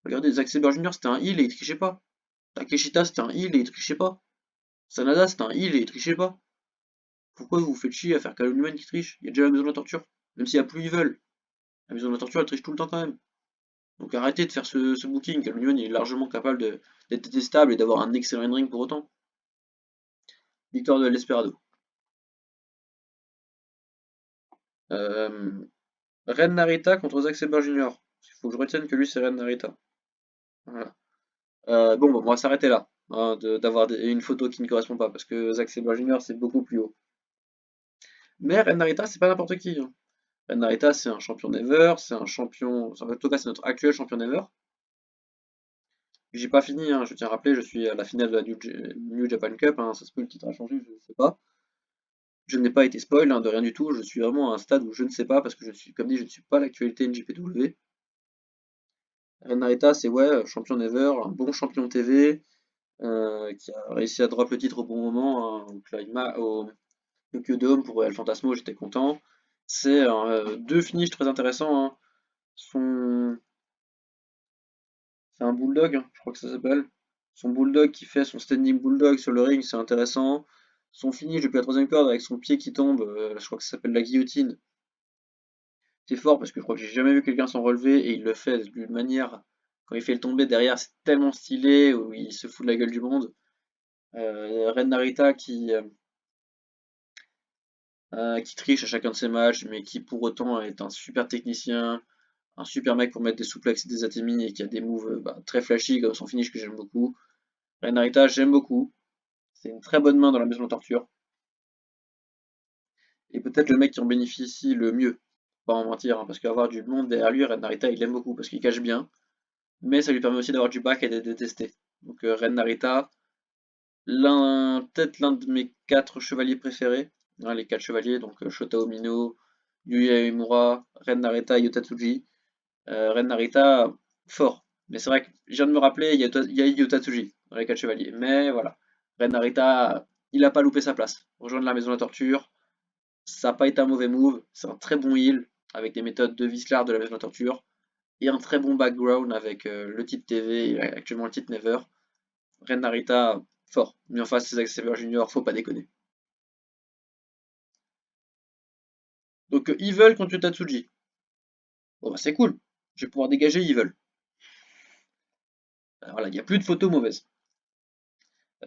Regardez, Zack Sabre Jr. c'était un heal et il trichait pas. Takeshita c'était un heal et il trichait pas. Sanada c'était un heal et il trichait pas. Pourquoi vous vous faites chier à faire Callum Newman qui triche? Il y a déjà la maison de la torture. Même s'il y a plus ils veulent. La maison de la torture elle triche tout le temps quand même. Donc arrêtez de faire ce booking, Callum Newman il est largement capable d'être détestable et d'avoir un excellent ring pour autant. Victoire de l'Esperado. Euh, Ren Narita contre Zack Sabre Jr. Il faut que je retienne que lui c'est Ren Narita. Voilà. Bon, bah, on va s'arrêter là, hein, d'avoir une photo qui ne correspond pas, parce que Zack Sabre Jr. c'est beaucoup plus haut. Mais Ren Narita c'est pas n'importe qui, hein. Ren Narita c'est un champion ever, c'est un champion, en tout cas c'est notre actuel champion ever. J'ai pas fini, hein, je tiens à rappeler, je suis à la finale de la New Japan Cup, hein, ça se peut le titre a changé, je ne sais pas. Je n'ai pas été spoil, hein, de rien du tout, je suis vraiment à un stade où je ne sais pas, parce que je suis, comme dit, je ne suis pas l'actualité NJPW. Narita, c'est ouais, champion ever, un bon champion TV, qui a réussi à drop le titre au bon moment, hein, au Tokyo Dome pour El Fantasmo, j'étais content. C'est deux finishes très intéressants, hein. Son... C'est un bulldog, hein, je crois que ça s'appelle. Son bulldog qui fait son standing bulldog sur le ring, c'est intéressant. Son finish depuis la troisième corde avec son pied qui tombe, je crois que ça s'appelle la guillotine. C'est fort parce que je crois que j'ai jamais vu quelqu'un s'en relever et il le fait d'une manière, quand il fait le tomber derrière, c'est tellement stylé, où il se fout de la gueule du monde. Ren Narita qui triche à chacun de ses matchs, mais qui pour autant est un super technicien, un super mec pour mettre des souplexes et des atémis et qui a des moves très flashy comme son finish que j'aime beaucoup. Ren Narita, j'aime beaucoup. C'est une très bonne main dans la maison de torture. Et peut-être le mec qui en bénéficie le mieux. Pas en mentir, hein, parce qu'avoir du monde derrière lui, Ren Narita, il l'aime beaucoup parce qu'il cache bien. Mais ça lui permet aussi d'avoir du back et d'être détesté. Donc Ren Narita, peut-être l'un de mes quatre chevaliers préférés. Hein, les quatre chevaliers, donc Shota Umino, Yuya Uemura, Ren Narita et Yota Tsuji. Ren Narita, fort. Mais c'est vrai que je viens de me rappeler, il y a Yota Tsuji dans les quatre chevaliers. Mais voilà, Ren Narita, il a pas loupé sa place. Rejoindre la maison de la torture, ça n'a pas été un mauvais move. C'est un très bon heal avec des méthodes de Vislar de la maison de la torture. et un très bon background avec le titre TV et actuellement le titre Never. Ren Narita, fort. Mais en face, c'est Zack Sabre Junior, faut pas déconner. Donc Evil contre Tatsuji. Bon bah c'est cool. Je vais pouvoir dégager Evil. Voilà, il n'y a plus de photos mauvaises.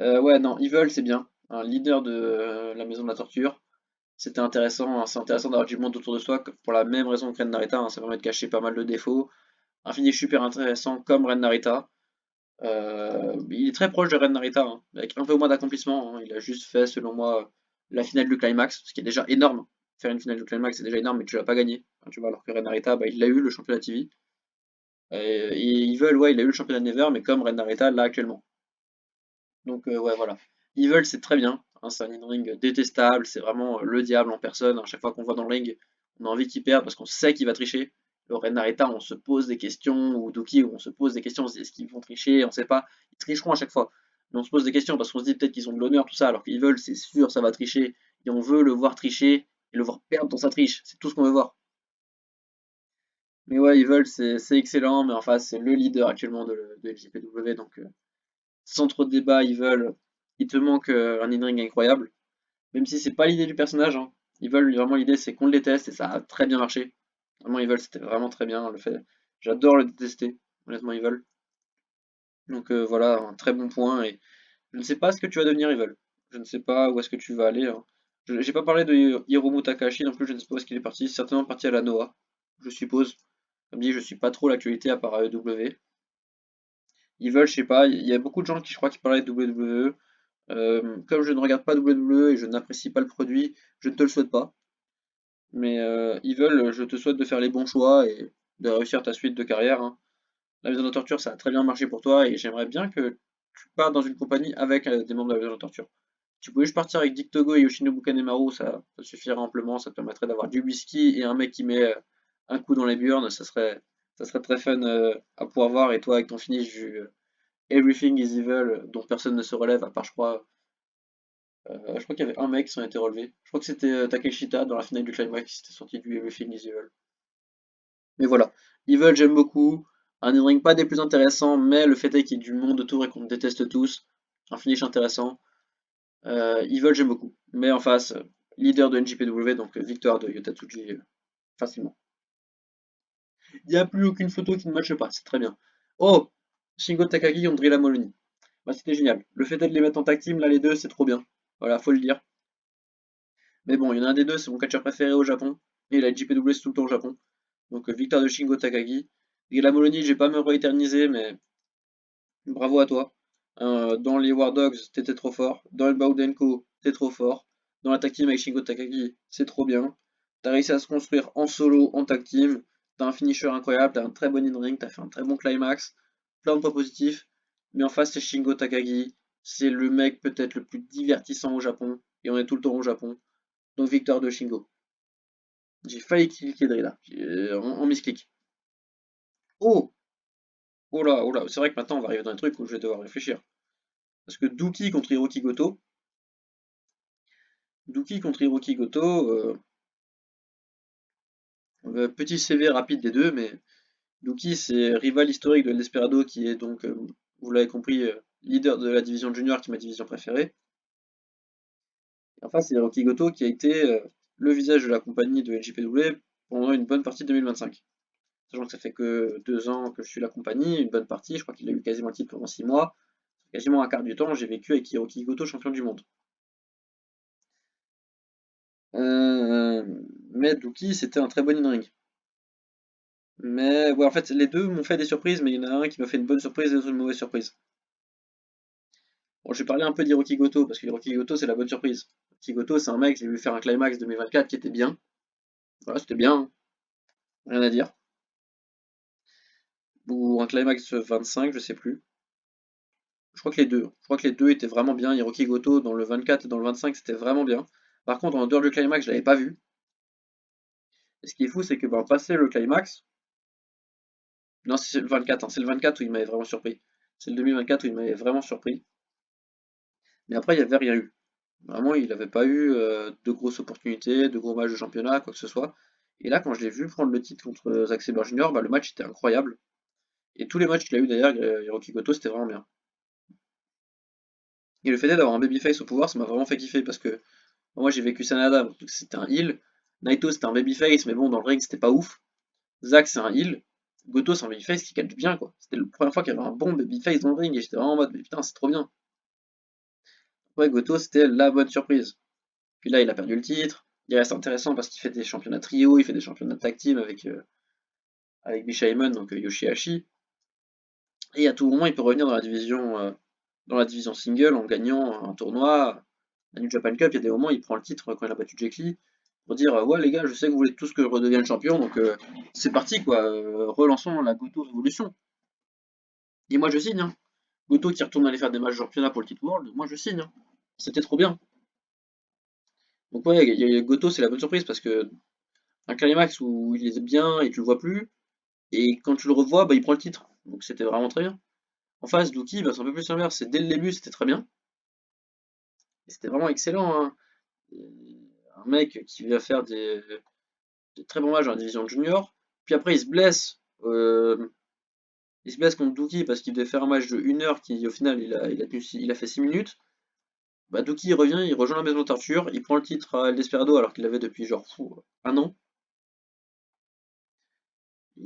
Ouais, non, Evil c'est bien. Un leader de la maison de la torture. C'était intéressant, hein, c'est intéressant d'avoir du monde autour de soi pour la même raison que Ren Narita, hein, ça permet de cacher pas mal de défauts. Un finish super intéressant comme Ren Narita. Il est très proche de Ren Narita, hein, avec un peu moins d'accomplissement, hein. Il a juste fait, selon moi, la finale du climax, ce qui est déjà énorme. Faire une finale du climax, c'est déjà énorme, mais tu l'as pas gagné. Enfin, tu vois, alors que Ren Narita, bah, il l'a eu, le championnat TV. Et ils veulent, ouais, il a eu le championnat Never, mais comme Ren Narita l'a actuellement. Donc ouais, voilà. Evil, c'est très bien, hein, c'est un in-ring détestable, c'est vraiment le diable en personne. À chaque fois qu'on voit dans le ring, on a envie qu'il perde parce qu'on sait qu'il va tricher. Le Ren Narita, on se pose des questions, ou Douki, on se pose des questions, on se dit est-ce qu'ils vont tricher, on sait pas. Ils tricheront à chaque fois. Mais on se pose des questions parce qu'on se dit peut-être qu'ils ont de l'honneur, tout ça, alors qu'Evil, c'est sûr, ça va tricher. Et on veut le voir tricher et le voir perdre dans sa triche. C'est tout ce qu'on veut voir. Mais ouais, Evil, c'est excellent, mais enfin, c'est le leader actuellement de LJPW, donc sans trop de débat, Evil, il te manque un in-ring incroyable. Même si c'est pas l'idée du personnage, hein. Evil, vraiment l'idée c'est qu'on le déteste et ça a très bien marché. Vraiment Evil c'était vraiment très bien le fait. J'adore le détester, honnêtement Evil. Donc voilà, un très bon point et je ne sais pas ce que tu vas devenir Evil. Je ne sais pas où est-ce que tu vas aller, hein. J'ai pas parlé de Hiromu Takahashi non plus, je ne sais pas où est-ce qu'il est parti. Certainement parti à la Noah, je suppose. Comme dit, je suis pas trop l'actualité à part AEW. Evil, je sais pas, il y a beaucoup de gens qui je crois qui parlaient de WWE. Comme je ne regarde pas WWE et je n'apprécie pas le produit, je ne te le souhaite pas. Mais Evil, je te souhaite de faire les bons choix et de réussir ta suite de carrière, hein. La Maison de la Torture, ça a très bien marché pour toi et j'aimerais bien que tu partes dans une compagnie avec des membres de la Maison de la Torture. Tu pouvais juste partir avec Dick Togo et Yoshinobu Kanemaru, ça suffirait amplement, ça te permettrait d'avoir du whisky et un mec qui met un coup dans les burnes, ça serait très fun à pouvoir voir et toi avec ton finish du Everything is Evil dont personne ne se relève à part je crois qu'il y avait un mec qui s'en était relevé. Je crois que c'était Takeshita dans la finale du Climax qui s'était sorti du Everything is Evil. Mais voilà. Evil, j'aime beaucoup. Un in-ring pas des plus intéressants, mais le fait est qu'il y ait du monde autour et qu'on déteste tous. Un finish intéressant. Evil, j'aime beaucoup. Mais en face, leader de NJPW, donc victoire de Yota Tsuji facilement. Il n'y a plus aucune photo qui ne matche pas, c'est très bien. Oh! Shingo Takagi contre Drilla Moloney. Bah, c'était génial. Le fait est de les mettre en tag team, là, les deux, c'est trop bien. Voilà, faut le dire. Mais bon, il y en a un des deux, c'est mon catcheur préféré au Japon. Et la JPW, c'est tout le temps au Japon. Donc, victoire de Shingo Takagi. Et la Moloney, je vais pas me rééterniser, mais bravo à toi. Dans les War Dogs, t'étais trop fort. Dans le Baudenko, t'es trop fort. Dans la tag team avec Shingo Takagi, c'est trop bien. T'as réussi à se construire en solo, en tag team. T'as un finisher incroyable, t'as un très bon in-ring, t'as fait un très bon climax. Plein de points positifs. Mais en face, c'est Shingo Takagi. C'est le mec peut-être le plus divertissant au Japon. Et on est tout le temps au Japon. Donc victoire de Shingo. J'ai failli cliquer Drilla. En misclick. Oh! Oh là, oh là. C'est vrai que maintenant on va arriver dans un truc où je vais devoir réfléchir. Parce que Douki contre Hiroki Goto, petit CV rapide des deux, mais Douki c'est rival historique de l'Esperado qui est donc, vous l'avez compris, leader de la division junior qui est ma division préférée. Et enfin c'est Hiroki Goto qui a été le visage de la compagnie de NJPW pendant une bonne partie de 2025. Sachant que ça fait que 2 ans que je suis la compagnie, une bonne partie, je crois qu'il a eu quasiment le titre pendant 6 mois. Quasiment un quart du temps, j'ai vécu avec Hiroki Goto champion du monde. Euh, mais Douki, c'était un très bon in-ring. Mais ouais, en fait, les deux m'ont fait des surprises, mais il y en a un qui m'a fait une bonne surprise et l'autre une mauvaise surprise. Bon, je vais parler un peu d'Hiroki Goto, parce que Hiroki Goto, c'est la bonne surprise. Hiroki Goto, c'est un mec, j'ai vu faire un climax 2024 qui était bien. Voilà, c'était bien, hein, rien à dire. Ou un climax 25, je sais plus. Je crois que les deux. Je crois que les deux étaient vraiment bien. Hiroki Goto, dans le 24 et dans le 25, c'était vraiment bien. Par contre, en dehors du climax, je l'avais pas vu. Et ce qui est fou, c'est que ben, passé le climax, non, c'est le 24, hein, c'est le 24 où il m'avait vraiment surpris. C'est le 2024 où il m'avait vraiment surpris. Mais après, il n'y avait rien eu. Vraiment, il n'avait pas eu de grosses opportunités, de gros matchs de championnat, quoi que ce soit. Et là, quand je l'ai vu prendre le titre contre Zack Sabre Jr., bah, le match était incroyable. Et tous les matchs qu'il a eu d'ailleurs, Hiroki Goto, c'était vraiment bien. Et le fait d'avoir un babyface au pouvoir, ça m'a vraiment fait kiffer parce que moi j'ai vécu Sanada, donc c'était un heal. Naito c'était un babyface, mais bon, dans le ring c'était pas ouf. Zack c'est un heal. Goto c'est un babyface qui catch bien quoi. C'était la première fois qu'il y avait un bon babyface dans le ring et j'étais vraiment en mode, mais putain, c'est trop bien. Ouais, Goto c'était la bonne surprise. Puis là, il a perdu le titre. Il reste intéressant parce qu'il fait des championnats trio, il fait des championnats tag team avec Bishamon, donc Yoshihashi. Et à tout moment, il peut revenir dans la division single en gagnant un tournoi. La New Japan Cup, il y a des moments, il prend le titre quand il a battu Jake Lee pour dire ouais les gars, je sais que vous voulez tous que je redevienne champion, donc c'est parti quoi, relançons la Goto Révolution. Et moi je signe, hein. Goto qui retourne aller faire des matchs de championnat pour le titre World, moi je signe, hein. C'était trop bien. Donc ouais, Goto c'est la bonne surprise parce que un climax où il est bien et tu le vois plus, et quand tu le revois, bah il prend le titre. Donc c'était vraiment très bien. En face, Douki, bah, c'est un peu plus l'inverse. C'est dès le début, c'était très bien. Et c'était vraiment excellent, hein. Un mec qui va faire des très bons matchs dans la division junior. Puis après, il se blesse. Il se blesse contre Douki parce qu'il devait faire un match de 1 heure qui, au final, il a fait 6 minutes. Bah, Douki, il revient, il rejoint la maison de torture. Il prend le titre à El Desperado alors qu'il l'avait depuis genre un an.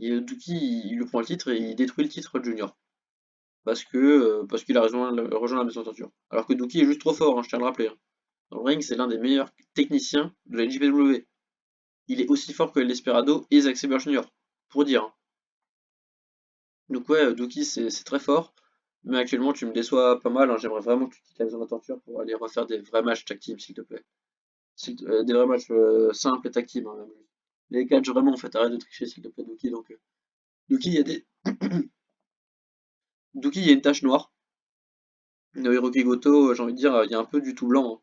Et Douki, il lui prend le titre et il détruit le titre junior. Parce qu'il a rejoint la maison de torture. Alors que Douki est juste trop fort, hein, je tiens à le rappeler, hein. Dans le ring, c'est l'un des meilleurs techniciens de la NJPW. Il est aussi fort que El Desperado et Zack Sabre Jr. Pour dire, hein. Donc ouais, Douki c'est très fort. Mais actuellement tu me déçois pas mal, hein. J'aimerais vraiment que tu quittes la maison de la torture pour aller refaire des vrais matchs tag team s'il te plaît. Des vrais matchs simples et tag team, hein, même. Les catchs vraiment en fait, arrête de tricher s'il te plaît Douki. Donc Douki il y a des. Douki il y a une tache noire. No Hiroki Goto, j'ai envie de dire, il y a un peu du tout blanc, hein.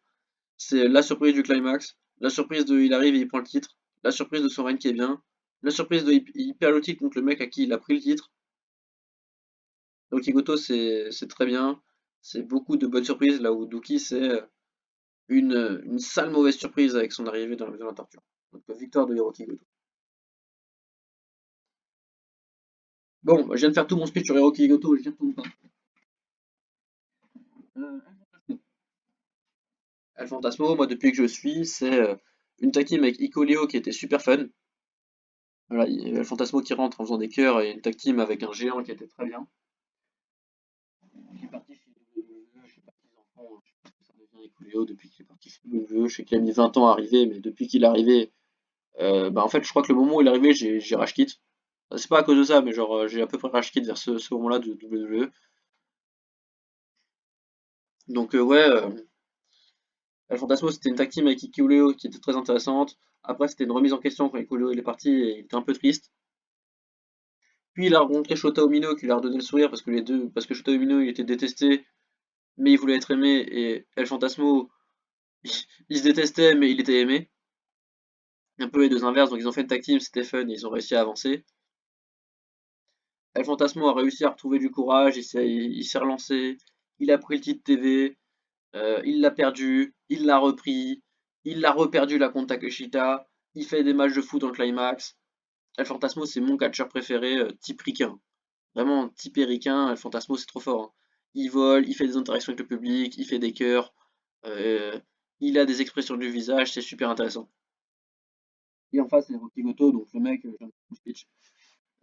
C'est la surprise du climax, la surprise de il arrive et il prend le titre, la surprise de son règne qui est bien, la surprise de il perd le titre contre le mec à qui il a pris le titre. Donc Goto c'est très bien, c'est beaucoup de bonnes surprises là où Douki c'est une sale mauvaise surprise avec son arrivée dans la maison de la torture. Donc victoire de Hiroki Goto. Bon, je viens de faire tout mon speech sur Hiroki Goto, je n'y retourne pas. Euh, El Fantasmo, moi depuis que je suis, c'est une tag team avec Iko Leo qui était super fun. Voilà, il y a El Fantasmo qui rentre en faisant des cœurs et une tag team avec un géant qui était très bien. Qui est parti chez WWE, je sais pas qu'ils en font, je sais pas ce que ça devient Iko depuis qu'il est parti chez WWE, je sais qu'il a mis 20 ans à arriver, mais depuis qu'il est arrivé, bah en fait je crois que le moment où il est arrivé j'ai rage quit. C'est pas à cause de ça, mais genre j'ai à peu près rage quit vers ce moment-là de WWE. Donc ouais, El Fantasmo c'était une tag team avec Iko qui était très intéressante. Après c'était une remise en question quand Iko il est parti et il était un peu triste. Puis il a rencontré Shota Umino qui lui a redonné le sourire parce que Shota Umino il était détesté, mais il voulait être aimé et El Fantasmo il se détestait mais il était aimé. Un peu les deux inverses, donc ils ont fait une tag team, c'était fun et ils ont réussi à avancer. El Fantasmo a réussi à retrouver du courage, il s'est relancé, il a pris le titre TV, il l'a perdu, il l'a repris, il l'a reperdu la contre Takeshita, il fait des matchs de foot dans le climax. El Fantasmo c'est mon catcheur préféré, type ricain. Vraiment type ricain, El Fantasmo c'est trop fort, hein. Il vole, il fait des interactions avec le public, il fait des cœurs, euh, il a des expressions du visage, c'est super intéressant. Et en face, c'est Rocky Goto, donc le mec, j'ai un speech.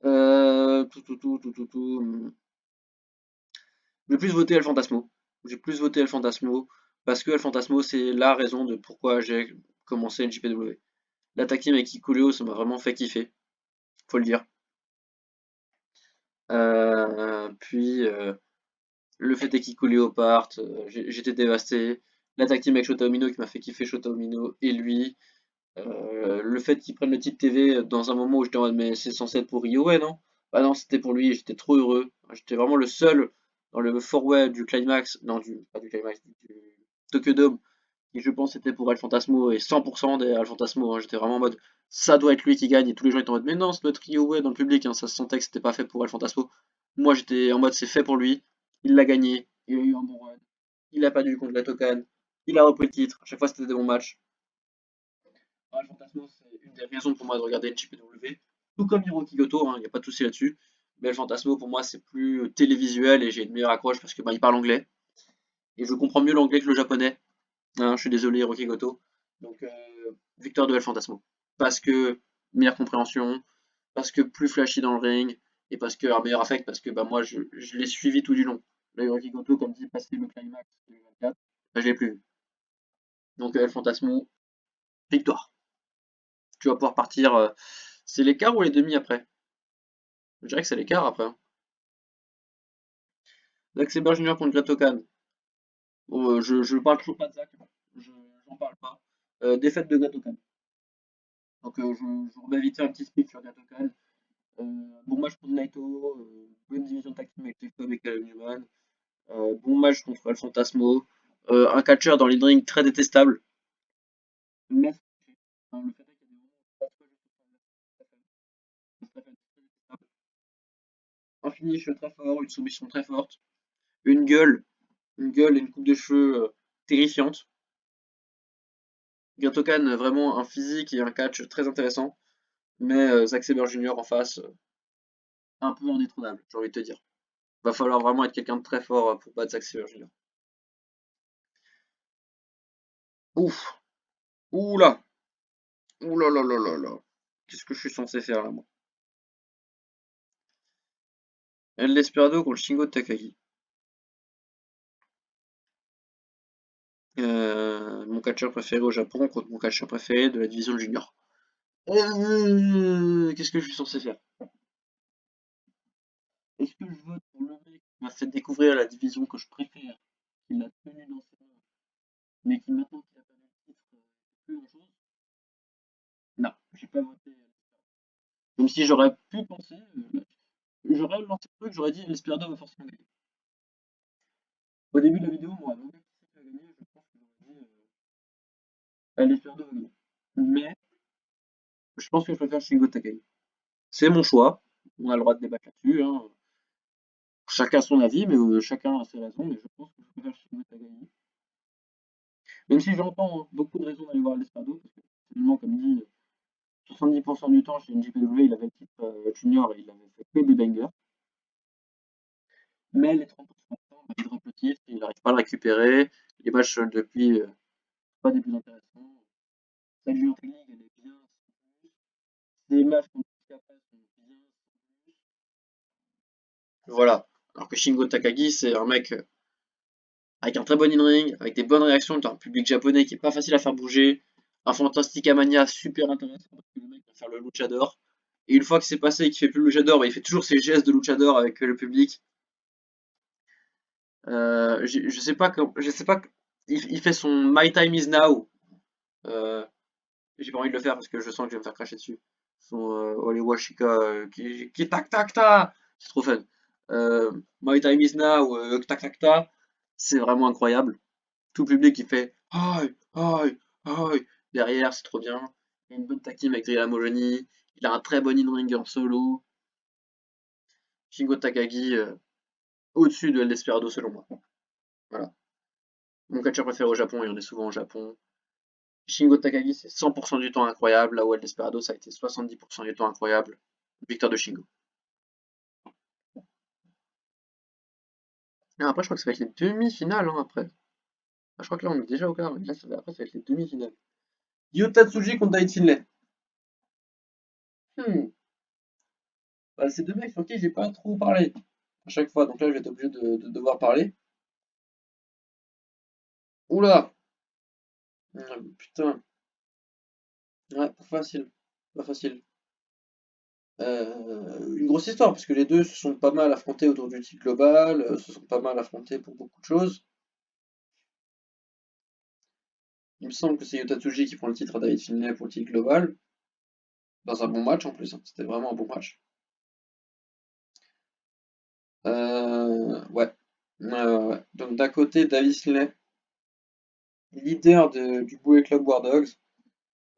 Je vais plus voter El Fantasmo. J'ai plus voté El Fantasmo parce que El Fantasmo, c'est la raison de pourquoi j'ai commencé le JPW. L'attaque team avec Ikuleo, ça m'a vraiment fait kiffer, faut le dire. Puis le fait est qu'Ikuleo parte, j'étais dévasté. L'attaque team avec Shota Umino qui m'a fait kiffer Shota Umino et lui. Le fait qu'il prenne le titre TV dans un moment où j'étais en mode mais c'est censé être pour Rio, ouais, non? Bah non, c'était pour lui, j'étais trop heureux. J'étais vraiment le seul dans le four-way du climax, non, pas du climax, du Tokyo Dome, qui je pense était pour El Fantasmo et 100% des El Fantasmo, hein. J'étais vraiment en mode ça doit être lui qui gagne et tous les gens étaient en mode mais non, ça doit être Rio, ouais, dans le public, hein. Ça se sentait que c'était pas fait pour El Fantasmo. Moi j'étais en mode c'est fait pour lui, il l'a gagné, il a eu un bon run, il a perdu contre la Tokan, il a repris le titre, à chaque fois c'était des bons matchs. Ouais, le Fantasmo, c'est une des raisons pour moi de regarder NJPW. Tout comme Hiroki Goto, il n'y a pas de souci là-dessus. Mais El Phantasmo, pour moi, c'est plus télévisuel et j'ai une meilleure accroche parce que il parle anglais. Et je comprends mieux l'anglais que le japonais. Hein, je suis désolé, Hiroki Goto. Donc, victoire de El Phantasmo. Parce que meilleure compréhension, parce que plus flashy dans le ring, et parce que un meilleur affect, parce que moi, je l'ai suivi tout du long. Le Hiroki Goto, comme dit, passer le climax 2024, je l'ai plus vu. Donc, El Phantasmo, victoire. Tu vas pouvoir partir. C'est l'écart ou les demi après? Je dirais que c'est l'écart après. Hein. Zack Sabre Junior contre Great Khan. Je parle toujours pas de Zack. J'en parle pas. Défaite de Great Khan. Donc je remets vite fait un petit speech sur Great Khan. Bon match contre Naito. Bonne division tag team avec Jeff Cobb et Caleb Newman. Bon match contre El Phantasmo. Un catcheur dans l'in-ring très détestable. Mais enfin, le fait est qu'il y a des moments où un finish très fort, une soumission très forte, une gueule et une coupe de cheveux terrifiante. Great vraiment un physique et un catch très intéressant. Mais Zack Sabre Jr. en face, un peu indétrônable, j'ai envie de te dire. Va falloir vraiment être quelqu'un de très fort pour battre Zack Sabre Jr. Ouf, oula, oula là là là là. Qu'est-ce que je suis censé faire là, moi? El Desperado contre Shingo Takagi. Mon catcheur préféré au Japon contre mon catcheur préféré de la division junior. Qu'est-ce que je suis censé faire? Est-ce que je vote pour le mec qui m'a fait découvrir la division que je préfère, qui l'a tenu dans ses mains, mais qui maintenant qu'il a perdu le titre, fait plus grand chose? Non, j'ai pas voté. Même si j'aurais pu penser, j'aurais lancé le truc, j'aurais dit l'Esperado va forcément gagner. Au début de la vidéo, moi, donc qui c'est qui a gagné, je pense que j'aurais dit l'Esperado va gagner. Mais je pense que je préfère Shingo Takagi. C'est mon choix, on a le droit de débattre là-dessus, hein. Chacun son avis, mais chacun a ses raisons, mais je pense que je préfère Shingo Takagi. Même si j'entends beaucoup de raisons d'aller voir l'Esperado, parce que finalement, comme dit, 70% du temps chez NJPW, il avait le titre junior et il avait fait que des bangers. Mais les 30% du temps, il drop le titre, il n'arrive pas à le récupérer. Les matchs depuis, pas des plus intéressants. Sa Junior League, elle est bien, sans plus. Ses matchs contre Capra sont bien, sans plus. Voilà. Alors que Shingo Takagi, c'est un mec avec un très bon in-ring, avec des bonnes réactions, tu as un public japonais qui est pas facile à faire bouger, un Fantastica Mania super intéressant parce que le mec va faire le luchador. Et une fois que c'est passé et qu'il fait plus le luchador, il fait toujours ses gestes de luchador avec le public. Je sais pas je sais pas, il fait son My Time Is Now. Euh, j'ai pas envie de le faire parce que je sens que je vais me faire cracher dessus. Son Ole Washika qui tac tac ta, c'est trop fun. Euh, My Time Is Now, tac tac ta, c'est vraiment incroyable. Tout le public qui fait aïe aïe aïe derrière, c'est trop bien. Il a une bonne tag team avec Rila Mojoni, il a un très bon in-ring en solo. Shingo Takagi au-dessus de El Desperado selon moi. Voilà. Mon catcheur préféré au Japon, et on est souvent au Japon. Shingo Takagi, c'est 100% du temps incroyable, là où El Desperado, ça a été 70% du temps incroyable. Victoire de Shingo. Et après, je crois que ça va être les demi-finales, hein, après. Ah, je crois que là, on est déjà au quart, mais là, après, ça va être les demi-finales. Yota Tsuji contre Daichi Finlay. Hmm. Bah, c'est deux mecs sur qui j'ai pas trop parlé à chaque fois, donc là, je vais être obligé de devoir parler. Oula! Putain. Ouais, pas facile. Pas facile. Une grosse histoire, parce que les deux se sont pas mal affrontés autour du titre global, se sont pas mal affrontés pour beaucoup de choses. Il me semble que c'est Yota Tsuji qui prend le titre à David Finlay pour le titre global, dans un bon match en plus, hein. C'était vraiment un bon match. Ouais. Ouais. Donc d'un côté, David Finlay, leader du Bullet Club War Dogs,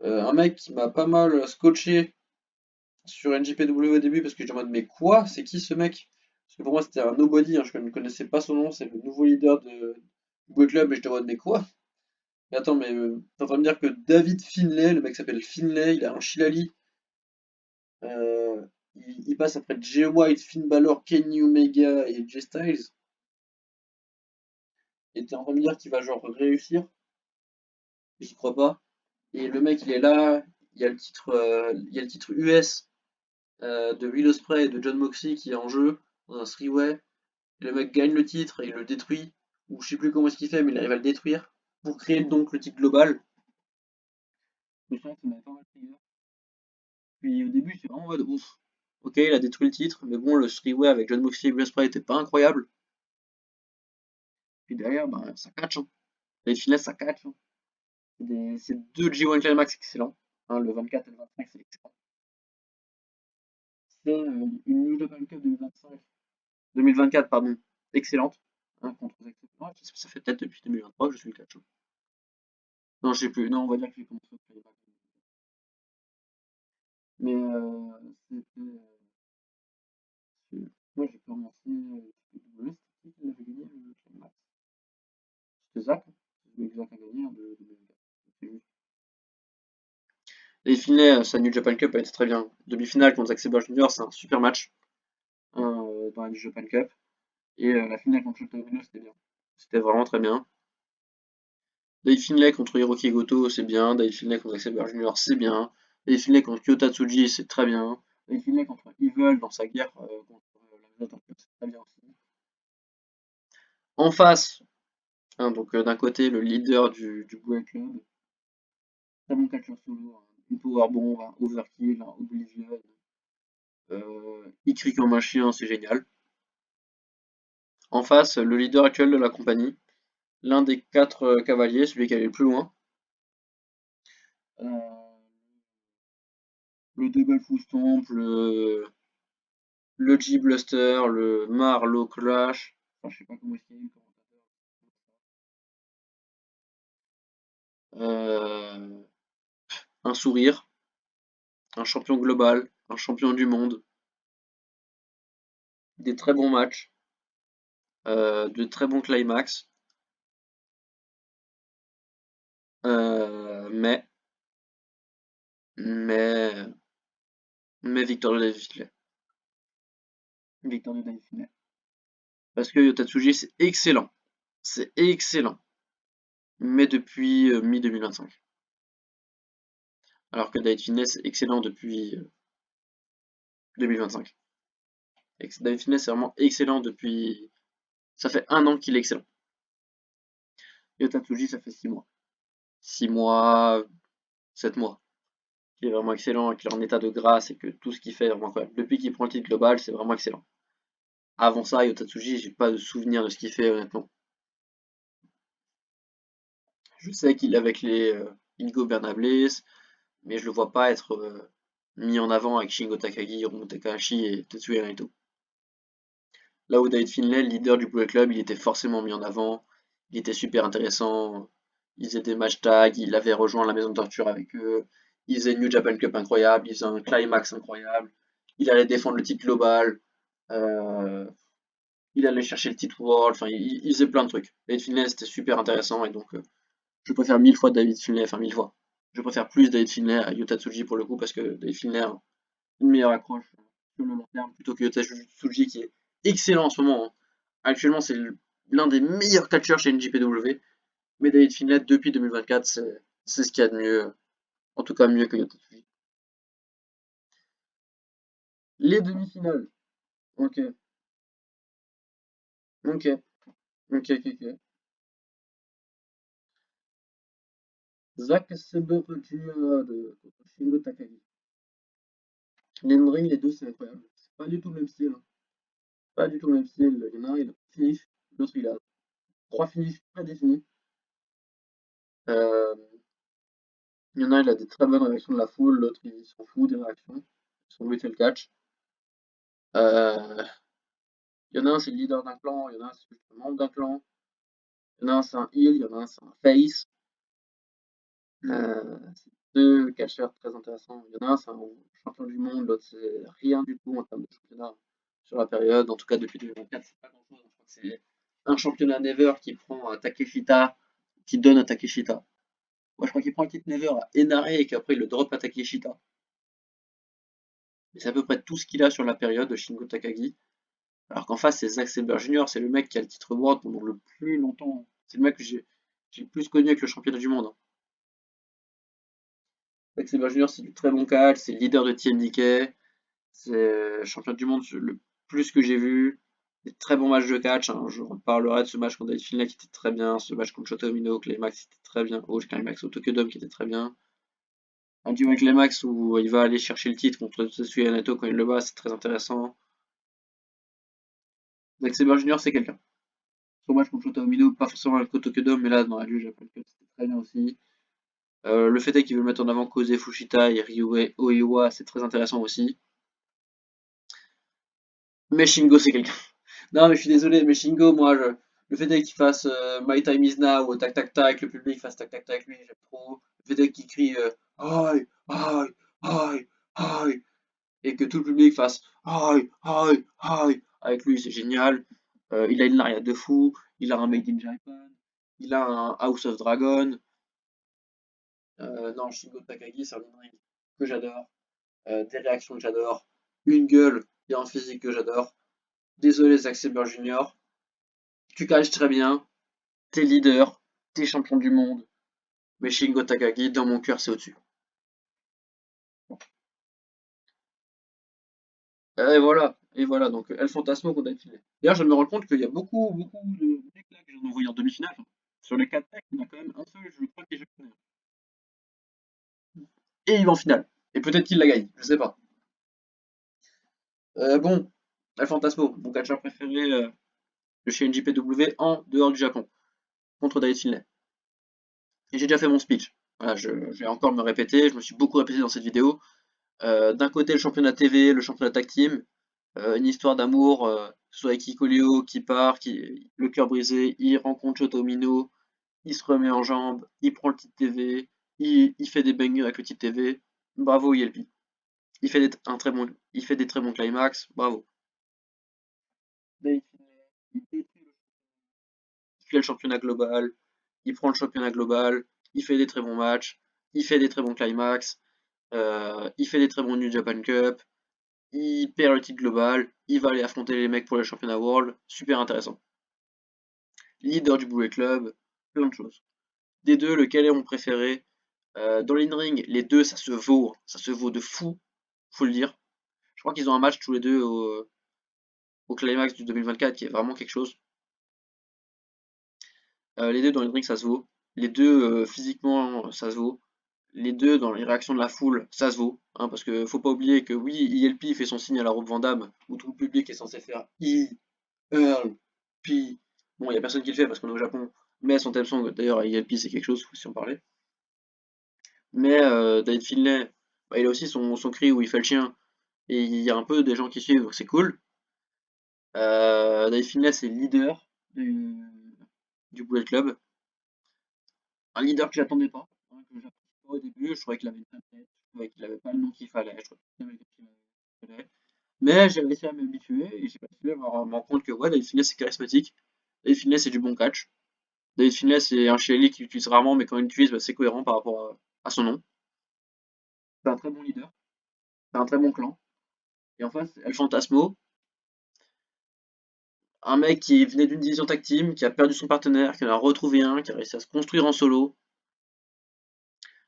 un mec qui m'a pas mal scotché sur NJPW au début parce que j'étais en mode mais quoi? C'est qui ce mec? Parce que pour moi c'était un nobody, hein, je ne connaissais pas son nom, c'est le nouveau leader du Bullet Club et j'étais en mode mais quoi? Mais attends, mais t'es en train de me dire que David Finlay, le mec s'appelle Finlay, il a un Shillali. Il passe après Jay White, Finn Balor, Kenny Omega et Jay Styles. Et t'es en train de me dire qu'il va genre réussir? J'y crois pas. Et le mec, il est là. Il y a le titre US de Will Ospreay et de John Moxley qui est en jeu dans un three-way. Et le mec gagne le titre et il le détruit. Ou je sais plus comment est-ce qu'il fait, mais il arrive à le détruire pour créer donc le titre global. Je sens que ça m'avait pas mal trigger. Puis au début, c'est vraiment en mode ouf. Ok, il a détruit le titre, mais bon, le three-way avec John Moxley et Will Ospreay était pas incroyable. Puis derrière, ben, ça catch, hein. Les finesse, ça catch, hein. C'est deux G1 Climax excellents. Hein, le 24 et le 25, c'est excellent. C'est une New Japan Cup 2025, 2024, pardon, excellente. Hein, contre Zack Sabre. Ouais, ça fait peut-être depuis 2023 que je suis le catch. Non, je sais plus. Non, on va dire que j'ai commencé au Climax. Mais moi j'ai commencé WWE, c'était qui l'avait gagné le Climax? C'était Zack. C'est Zack a gagné hein, de 2024. C'est juste. Et Finlay, sa New Japan Cup a été très bien. Demi-finale contre Zack Sabre Jr., c'est un super match hein, dans la New Japan Cup. Et la finale contre Shota Umino, c'était bien. C'était vraiment très bien. Dave Finlay contre Hiroki Goto, c'est bien. Dave Finlay contre Zack Sabre Jr., c'est bien. Dave Finlay contre Kyoto Tsuji, c'est très bien. Dave Finlay contre Evil dans sa guerre contre la Minot c'est très bien aussi. En face, hein, donc d'un côté, le leader du Bullet Club, très bon catcheur solo, hein, une powerbomb, un overkill, un oblivion, il crie comme un chien, c'est génial. En face, le leader actuel de la compagnie, l'un des quatre cavaliers, celui qui allait le plus loin. Euh, le Double Full Stomp, le G-Bluster, le Marlow Clash, enfin, je sais pas comment est-ce qu'il y a eu le commentateur. Un sourire, un champion global, un champion du monde, des très bons matchs, de très bons climax, mais, mais, mais victoire de David Finlay. Victoire de David Finlay. Parce que Yotatsuji, c'est excellent. C'est excellent. Mais depuis mi-2025. Alors que David Finlay, c'est excellent depuis 2025. David Finlay, c'est vraiment excellent depuis. Ça fait un an qu'il est excellent. Yotatsuji, ça fait 6 mois. 6 mois, 7 mois. Qu'il est vraiment excellent, qu'il est en état de grâce et que tout ce qu'il fait est vraiment incroyable. Depuis qu'il prend le titre global, c'est vraiment excellent. Avant ça, Yotatsuji, j'ai pas de souvenir de ce qu'il fait, honnêtement. Je sais qu'il est avec les Ingo Bernables, mais je le vois pas être mis en avant avec Shingo Takagi, Hiromu Takahashi et Tetsuya Naito. Là où David Finlay, leader du Bullet Club, il était forcément mis en avant, il était super intéressant, il faisait des matchs tag, il avait rejoint la maison de torture avec eux, il faisait une New Japan Cup incroyable, il faisait un climax incroyable, il allait défendre le titre global, euh, il allait chercher le titre World, enfin il faisait plein de trucs. David Finlay c'était super intéressant et donc je préfère 1000 fois David Finlay, enfin 1000 fois. Je préfère plus David Finlay à Yota Tsuji pour le coup parce que David Finlay a une meilleure accroche sur le long terme plutôt que Yota Tsuji qui est excellent en ce moment, hein. Actuellement, c'est l'un des meilleurs catcheurs chez NJPW, mais David Finlay depuis 2024, c'est ce qu'il y a de mieux, en tout cas mieux que Yota Tsuji. Les demi-finales. Ok, ok, ok. Zack Sabre Jr. Contre Shingo Takagi. Les deux, c'est incroyable. C'est pas du tout le même style, hein. Pas du tout le même style. Il y en a un, il a finish, l'autre, il a trois finishes prédéfinis. Euh, il y en a un, il a des très bonnes réactions de la foule, l'autre, il s'en fout des réactions. Son but, c'est le catch. Euh, il y en a un, c'est le leader d'un clan, il y en a un, c'est juste un membre d'un clan. Il y en a un, c'est un heal, il y en a un, c'est un face. C'est deux catcheurs très intéressants. Il y en a un, c'est un champion du monde, l'autre, c'est rien du tout en termes de championnat sur la période. En tout cas, depuis 2024, c'est pas grand-chose. Je crois que c'est un championnat Never qui prend à Takeshita, qui donne à Takeshita. Moi, je crois qu'il prend le titre Never à Enare et qu'après il le drop à Takeshita. Et c'est à peu près tout ce qu'il a sur la période de Shingo Takagi. Alors qu'en face, c'est Zack Sabre Jr., c'est le mec qui a le titre World pendant le plus longtemps. C'est le mec que j'ai le plus connu avec le championnat du monde, hein. Zack Sabre Jr., c'est du très bon catch, c'est le leader de TMDK, c'est champion du monde le plus que j'ai vu. Des très bons matchs de catch, hein. Je reparlerai de ce match contre David Finlay qui était très bien, ce match contre Shota Umino, Climax qui était très bien, Climax au Tokyo Dome qui était très bien. Un duo avec Climax où il va aller chercher le titre contre Tetsuya Naito quand il le bat, c'est très intéressant. Zack Sabre Jr., c'est quelqu'un. Son match contre Shota Umino, pas forcément avec le Tokyo Dome, mais là, dans la luge Japan Cup, c'était très bien aussi. Le fait est qu'il veut mettre en avant Kose Fushita et Ryue Oiwa, c'est très intéressant aussi. Mais Shingo, c'est quelqu'un. Non, mais je suis désolé, mais Shingo, moi, le fait est qu'il fasse My Time Is Now ou Tac Tac Tac, le public fasse Tac Tac Tac, lui, j'aime trop. Le fait est qu'il crie Aïe, aïe, aïe, aïe, et que tout le public fasse Aïe, aïe, aïe, avec lui, c'est génial. Il a une lariat de fou, il a un Made in Japan, il a un House of Dragon. Non, Shingo Takagi, c'est un in-ring que j'adore. Des réactions que j'adore, une gueule et un physique que j'adore. Désolé Zack Sabre Jr., tu caches très bien, t'es leader, t'es champion du monde, mais Shingo Takagi, dans mon cœur, c'est au-dessus. Et voilà, donc El Fantasmo contre David Finlay. D'ailleurs, je me rends compte qu'il y a beaucoup de mecs là que j'en ai envoyé en demi-finale. Sur les 4 mecs, il y en a quand même un seul, je crois que je connais. Et il va en finale. Et peut-être qu'il la gagne, je sais pas. Bon, El Fantasmo, mon catcheur préféré de chez NJPW en dehors du Japon, contre David Finlay. Et j'ai déjà fait mon speech. Voilà, je vais encore me répéter, je me suis beaucoup répété dans cette vidéo. D'un côté, le championnat TV, le championnat tag team, une histoire d'amour, soit avec Hikuleo qui part, le cœur brisé, il rencontre Shotomino, il se remet en jambes, il prend le titre TV, il fait des bangers avec le titre TV. Bravo Yelpi. Il fait des très bons climax, bravo. Dave Finlay, il détruit il fait le championnat global, il prend le championnat global, il fait des très bons matchs, il fait des très bons climax, il fait des très bons New Japan Cup, il perd le titre global, il va aller affronter les mecs pour le championnat World, super intéressant. Leader du Bullet Club, plein de choses. Des deux, lequel est mon préféré? Dans l'in-ring, les deux, ça se vaut de fou, faut le dire. Je crois qu'ils ont un match tous les deux au climax du 2024 qui est vraiment quelque chose. Les deux dans l'in-ring, ça se vaut. Les deux physiquement, ça se vaut. Les deux dans les réactions de la foule, ça se vaut. Hein, parce que faut pas oublier que oui, ILP fait son signe à la Rob Van Damme, où tout le public est censé faire Earl, P. Bon, il y a personne qui le fait parce qu'on est au Japon, mais son theme song, d'ailleurs, à ILP, c'est quelque chose, si on parlait. Mais David Finlay, bah, il a aussi son cri où il fait le chien, et il y a un peu des gens qui suivent, donc c'est cool. David Finlay, c'est le leader du Bullet Club. Un leader que j'attendais pas, hein, que j'attendais pas au début, je trouvais qu'il avait une tête, je trouvais qu'il avait pas le nom qu'il fallait, je trouvais qu'il avait le nom qu'il fallait. Mais j'ai réussi à m'habituer et j'ai réussi à me rendre compte que ouais, David Finlay c'est charismatique, David Finlay c'est du bon catch, David Finlay c'est un Shelley qu'il utilise rarement, mais quand il l'utilise, bah, c'est cohérent par rapport à son nom. C'est un très bon leader, c'est un très bon clan. Et en face, El Fantasmo, un mec qui venait d'une division tag team, qui a perdu son partenaire, qui en a retrouvé un, qui a réussi à se construire en solo.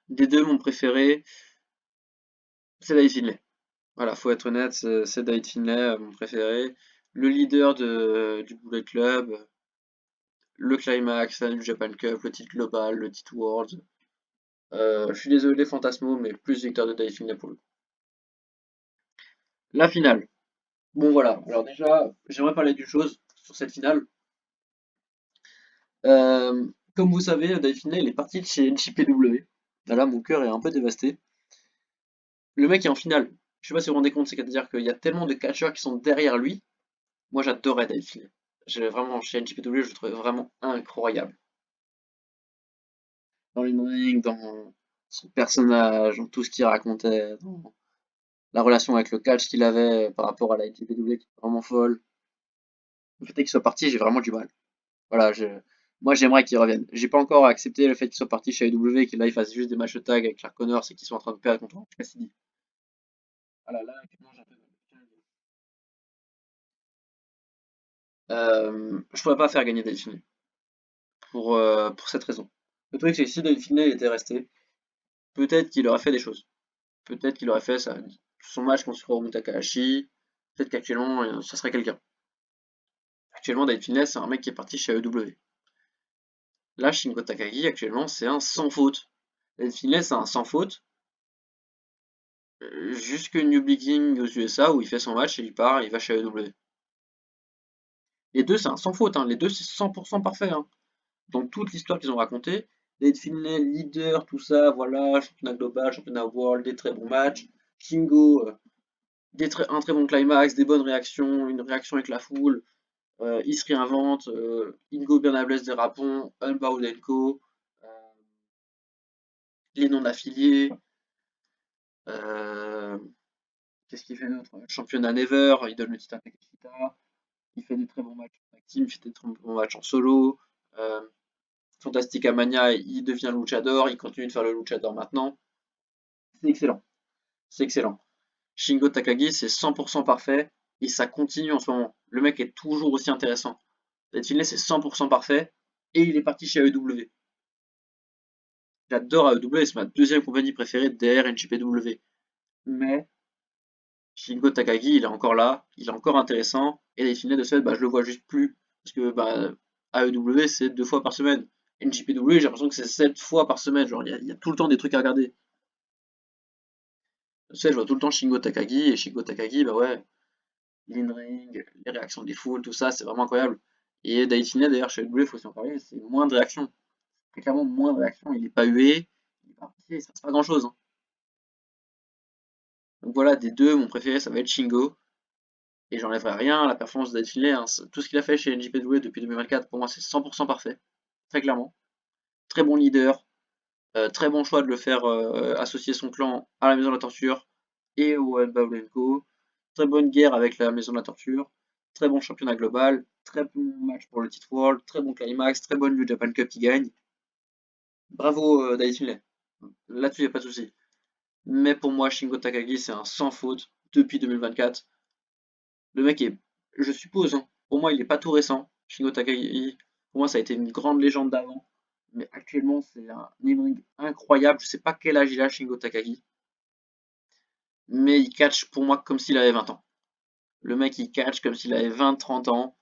Des deux, mon préféré, c'est David Finlay. Voilà, faut être honnête, c'est David Finlay, mon préféré. Le leader du Bullet Club, le climax, la New Japan Cup, le titre global, le titre World. Je suis désolé, Fantasmo, mais plus victoire de David Finlay pour le coup. La finale. Bon voilà, alors déjà, j'aimerais parler d'une chose sur cette finale. Comme vous savez, David Finlay, il est parti de chez NJPW. Là, mon cœur est un peu dévasté. Le mec est en finale. Je sais pas si vous vous rendez compte, c'est-à-dire qu'il y a tellement de catcheurs qui sont derrière lui. Moi, j'adorais David Finlay. J'ai vraiment, chez NJPW, je le trouvais vraiment incroyable. Dans l'in-ring, dans son personnage, dans tout ce qu'il racontait, dans la relation avec le catch qu'il avait par rapport à la NJPW qui était vraiment folle. Le fait qu'il soit parti, j'ai vraiment du mal. Voilà, Moi, j'aimerais qu'il revienne. J'ai pas encore accepté le fait qu'il soit parti chez AEW et qu'il là, il fasse juste des matchs de tag avec Clark Connors et qu'ils sont en train de perdre contre Cassidy. Voilà, là, actuellement, j'ai un peu je pourrais pas faire gagner Delphine pour cette raison. Le truc, c'est que si Delphine était resté, peut-être qu'il aurait fait des choses. Peut-être qu'il aurait fait son match contre Hiromu Takahashi. Peut-être qu'actuellement, ça serait quelqu'un. Actuellement, David Finlay, c'est un mec qui est parti chez AEW. Là, Shingo Takagi, actuellement, c'est un sans faute. David Finlay, c'est un sans faute. Jusque New Beginning aux USA où il fait son match et il part, il va chez AEW. Les deux, c'est un sans faute, hein. Les deux, c'est 100% parfait, hein. Dans toute l'histoire qu'ils ont racontée, David Finlay, leader, tout ça, voilà, championnat global, championnat world, des très bons matchs. Shingo, un très bon climax, des bonnes réactions, une réaction avec la foule. Il se réinvente, Ingo Bernables des Rapons, Unbound Co, euh, les non-affiliés, euh, qu'est-ce qu'il fait d'autre? Championnat Never, il donne le titre à Takeshita, il fait des très bons matchs en team, il fait des très bons matchs en solo. Euh, Fantastica Mania, il devient luchador, il continue de faire le luchador maintenant. C'est excellent, c'est excellent. Shingo Takagi, c'est 100% parfait et ça continue en ce moment. Le mec est toujours aussi intéressant. Dead Finlay, c'est 100% parfait et il est parti chez AEW. J'adore AEW, c'est ma deuxième compagnie préférée derrière NJPW. Mais Shingo Takagi, il est encore là, il est encore intéressant, et les finales de semaine, bah, je le vois juste plus. Parce que bah, AEW, c'est 2 fois par semaine. NJPW, j'ai l'impression que c'est 7 fois par semaine. Genre, il y a tout le temps des trucs à regarder. Tu sais, je vois tout le temps Shingo Takagi, et Shingo Takagi, bah ouais, l'in-ring, les réactions des foules, tout ça, c'est vraiment incroyable. Et Daichine, d'ailleurs, chez AEW, il faut aussi en parler, c'est moins de réactions. C'est clairement moins de réactions, il est pas hué, il est pas apprécié, il se passe pas grand chose, hein. Donc voilà, des deux, mon préféré, ça va être Shingo. Et j'enlèverai rien à la performance de Delphine Lay, hein. Tout ce qu'il a fait chez NJPW depuis 2024, pour moi, c'est 100% parfait. Très clairement. Très bon leader. Très bon choix de le faire associer son clan à la Maison de la Torture et au Bavlenko. Très bonne guerre avec la Maison de la Torture. Très bon championnat global. Très bon match pour le titre World. Très bon climax. Très bonne New Japan Cup qui gagne. Bravo Delphine Lay. Là-dessus, il n'y a pas de souci. Mais pour moi, Shingo Takagi, c'est un sans faute depuis 2024. Le mec est, je suppose, hein, pour moi, il est pas tout récent. Shingo Takagi, pour moi, ça a été une grande légende d'avant. Mais actuellement, c'est un in incroyable. Je sais pas quel âge il a, Shingo Takagi. Mais il catch pour moi comme s'il avait 20 ans. Le mec, il catch comme s'il avait 20-30 ans.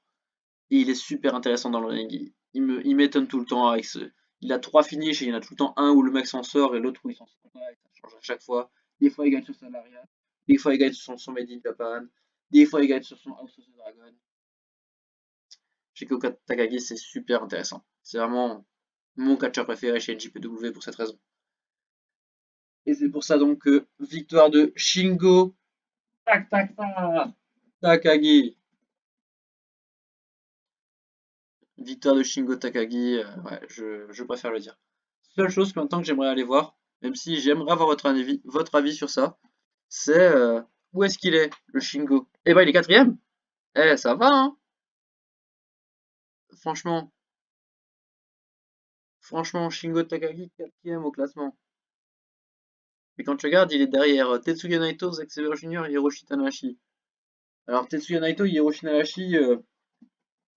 Et il est super intéressant dans le ring. Il m'étonne tout le temps avec ce. Il a 3 finishes et il y en a tout le temps un où le mec s'en sort et l'autre où il s'en sort pas. Et ça change à chaque fois. Des fois, il gagne sur Salaria. Des fois, il gagne sur son Made in Japan. Des fois, il gagne sur son House of the Dragon. Shiko Takagi, c'est super intéressant. C'est vraiment mon catcheur préféré chez NJPW pour cette raison. Et c'est pour ça donc que victoire de Shingo Takagi. Victoire de Shingo Takagi, ouais, je préfère le dire. Seule chose que maintenant que j'aimerais aller voir, même si j'aimerais avoir votre avis sur ça, c'est où est-ce qu'il est, le Shingo? Eh ben il est quatrième. Eh ça va hein. Franchement, franchement, Shingo Takagi quatrième au classement. Et quand tu regardes, il est derrière Tetsuya Naito, Zack Sabre Jr. et Hiroshi Tanahashi. Alors Tetsuya Naito et Hiroshi Tanahashi,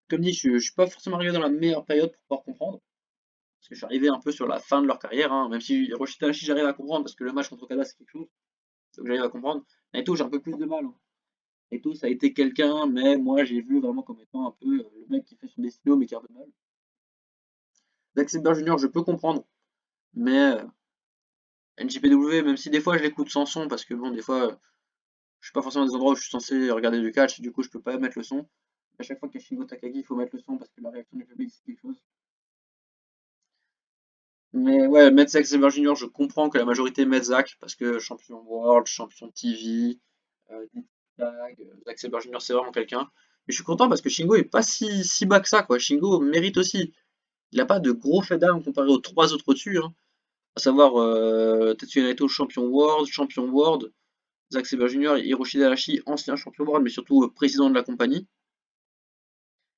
comme dit, je suis pas forcément arrivé dans la meilleure période pour pouvoir comprendre. Parce que je suis arrivé un peu sur la fin de leur carrière, hein, même si Hiroshi Tanahashi j'arrive à comprendre parce que le match contre Okada c'est quelque chose. Donc j'arrive à comprendre. Naito j'ai un peu plus de mal, hein. Naito ça a été quelqu'un, mais moi j'ai vu vraiment comme étant un peu le mec qui fait son destino mais qui a un peu de mal. Zack Sabre Jr. je peux comprendre, mais NJPW, même si des fois je l'écoute sans son parce que bon des fois je suis pas forcément dans des endroits où je suis censé regarder du catch, du coup je peux pas mettre le son. À chaque fois qu'il y a Shingo Takagi, il faut mettre le son parce que la réaction du public c'est quelque chose. Mais ouais, mettre Zack Sabre Jr., je comprends que la majorité mette Zack parce que champion World, champion TV, des tags, Zack Sabre Jr. c'est vraiment quelqu'un. Mais je suis content parce que Shingo est pas si bas que ça quoi. Shingo mérite aussi. Il a pas de gros fait d'armes comparé aux 3 autres au-dessus, hein. À savoir Tetsuya Naito champion World, Zack Sabre Jr. et Hiroshi Tanahashi ancien champion World mais surtout président de la compagnie.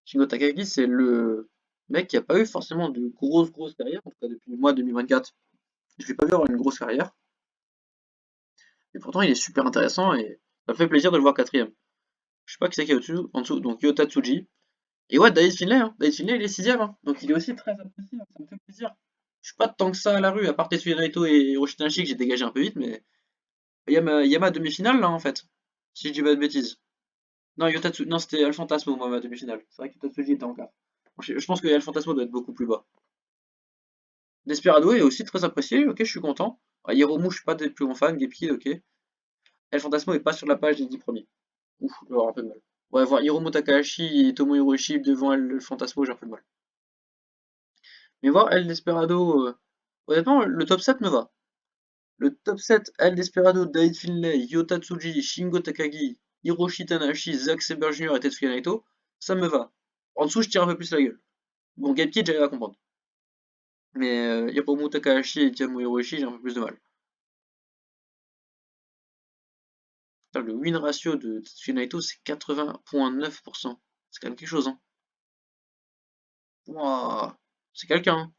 Shingo Takagi c'est le Mec qui a pas eu forcément de grosses carrières, en tout cas depuis le mois 2024, je l'ai pas vu avoir une grosse carrière, et pourtant il est super intéressant et ça me fait plaisir de le voir quatrième. Je sais pas qui c'est qui est au-dessus, en dessous, donc Yota Tsuji. Et ouais, David Finlay, hein. David Finlay il est sixième, hein. Donc il est aussi très apprécié, hein. Ça me fait plaisir. Je suis pas tant que ça à la rue, à part Tetsuya Naito et Hiroshi Tanahashi que j'ai dégagé un peu vite, mais il y a ma demi-finale là en fait, si je dis pas de bêtises. Non, non c'était El Fantasmo, moi, ma demi-finale. C'est vrai que Yota Tsuji était en quart. Bon, je pense que El Fantasmo doit être beaucoup plus bas. Desperado est aussi très apprécié, ok, je suis content. Ah, Hiromu, je suis pas des plus grands fans, Gepkid, ok. El Fantasmo est pas sur la page des 10 premiers. Ouf, je vais avoir un peu de mal. Ouais, voir Hiromu Takahashi et Tomohiro Ishii devant El Fantasmo, j'ai un peu de mal. Mais voir El Desperado, honnêtement, le top 7 me va. Le top 7, El Desperado, David Finlay, Yota Tsuji, Shingo Takagi, Hiroshi Tanahashi, Zack Sabre Jr. et Tetsuya Naito, ça me va. En dessous, je tire un peu plus la gueule. Bon, Gepkid, j'arrive à comprendre. Mais Hiromu Takahashi et Tomohiro Ishii, j'ai un peu plus de mal. Putain, le win ratio de Tetsuya Naito, c'est 80,9%. C'est quand même quelque chose, hein. Wouah, c'est quelqu'un, hein.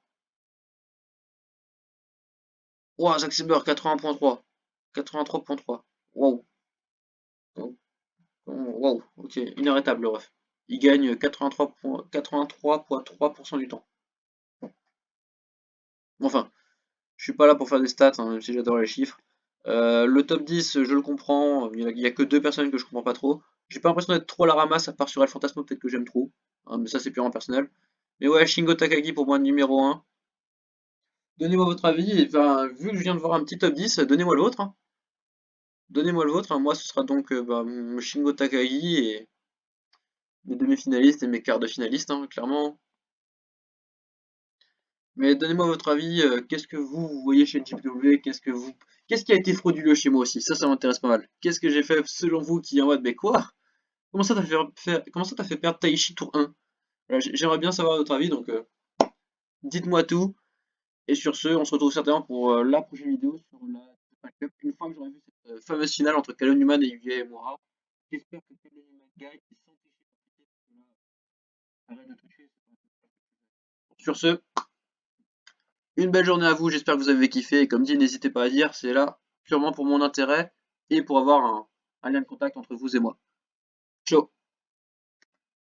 Wouah, Zack Sabre, 80,3. 83,3. Waouh. Waouh, ok, inarrêtable le ref. Il gagne 83,3% du temps. Enfin, je suis pas là pour faire des stats, hein, même si j'adore les chiffres. Le top 10, je le comprends, il y a que deux personnes que je comprends pas trop. J'ai pas l'impression d'être trop à la ramasse, à part sur El Fantasmo, peut-être que j'aime trop. Hein, mais ça, c'est purement personnel. Mais ouais, Shingo Takagi pour moi numéro 1. Donnez-moi votre avis, et enfin, vu que je viens de voir un petit top 10, donnez-moi le vôtre, hein. Donnez-moi le vôtre, hein. Moi ce sera donc Shingo Takagi et mes demi-finalistes et mes quarts de finalistes, hein, clairement. Mais donnez-moi votre avis, qu'est-ce que vous voyez chez JPW? Qu'est-ce qui a été frauduleux chez moi aussi? Ça m'intéresse pas mal. Qu'est-ce que j'ai fait selon vous qui est en mode, mais quoi? Comment ça t'as fait perdre Taichi tour 1? Voilà, j'aimerais bien savoir votre avis, donc dites-moi tout. Et sur ce, on se retrouve certainement pour la prochaine vidéo sur la Japan Cup, une fois que j'aurai vu cette fameuse finale entre Kalo Newman et Yuya Uemura. J'espère que Kalo Newman gagne et sans tricher, parce que là, arrête de tricher, c'est pas. Sur ce, une belle journée à vous, j'espère que vous avez kiffé, et comme dit, n'hésitez pas à dire, c'est là purement pour mon intérêt et pour avoir un lien de contact entre vous et moi. Ciao!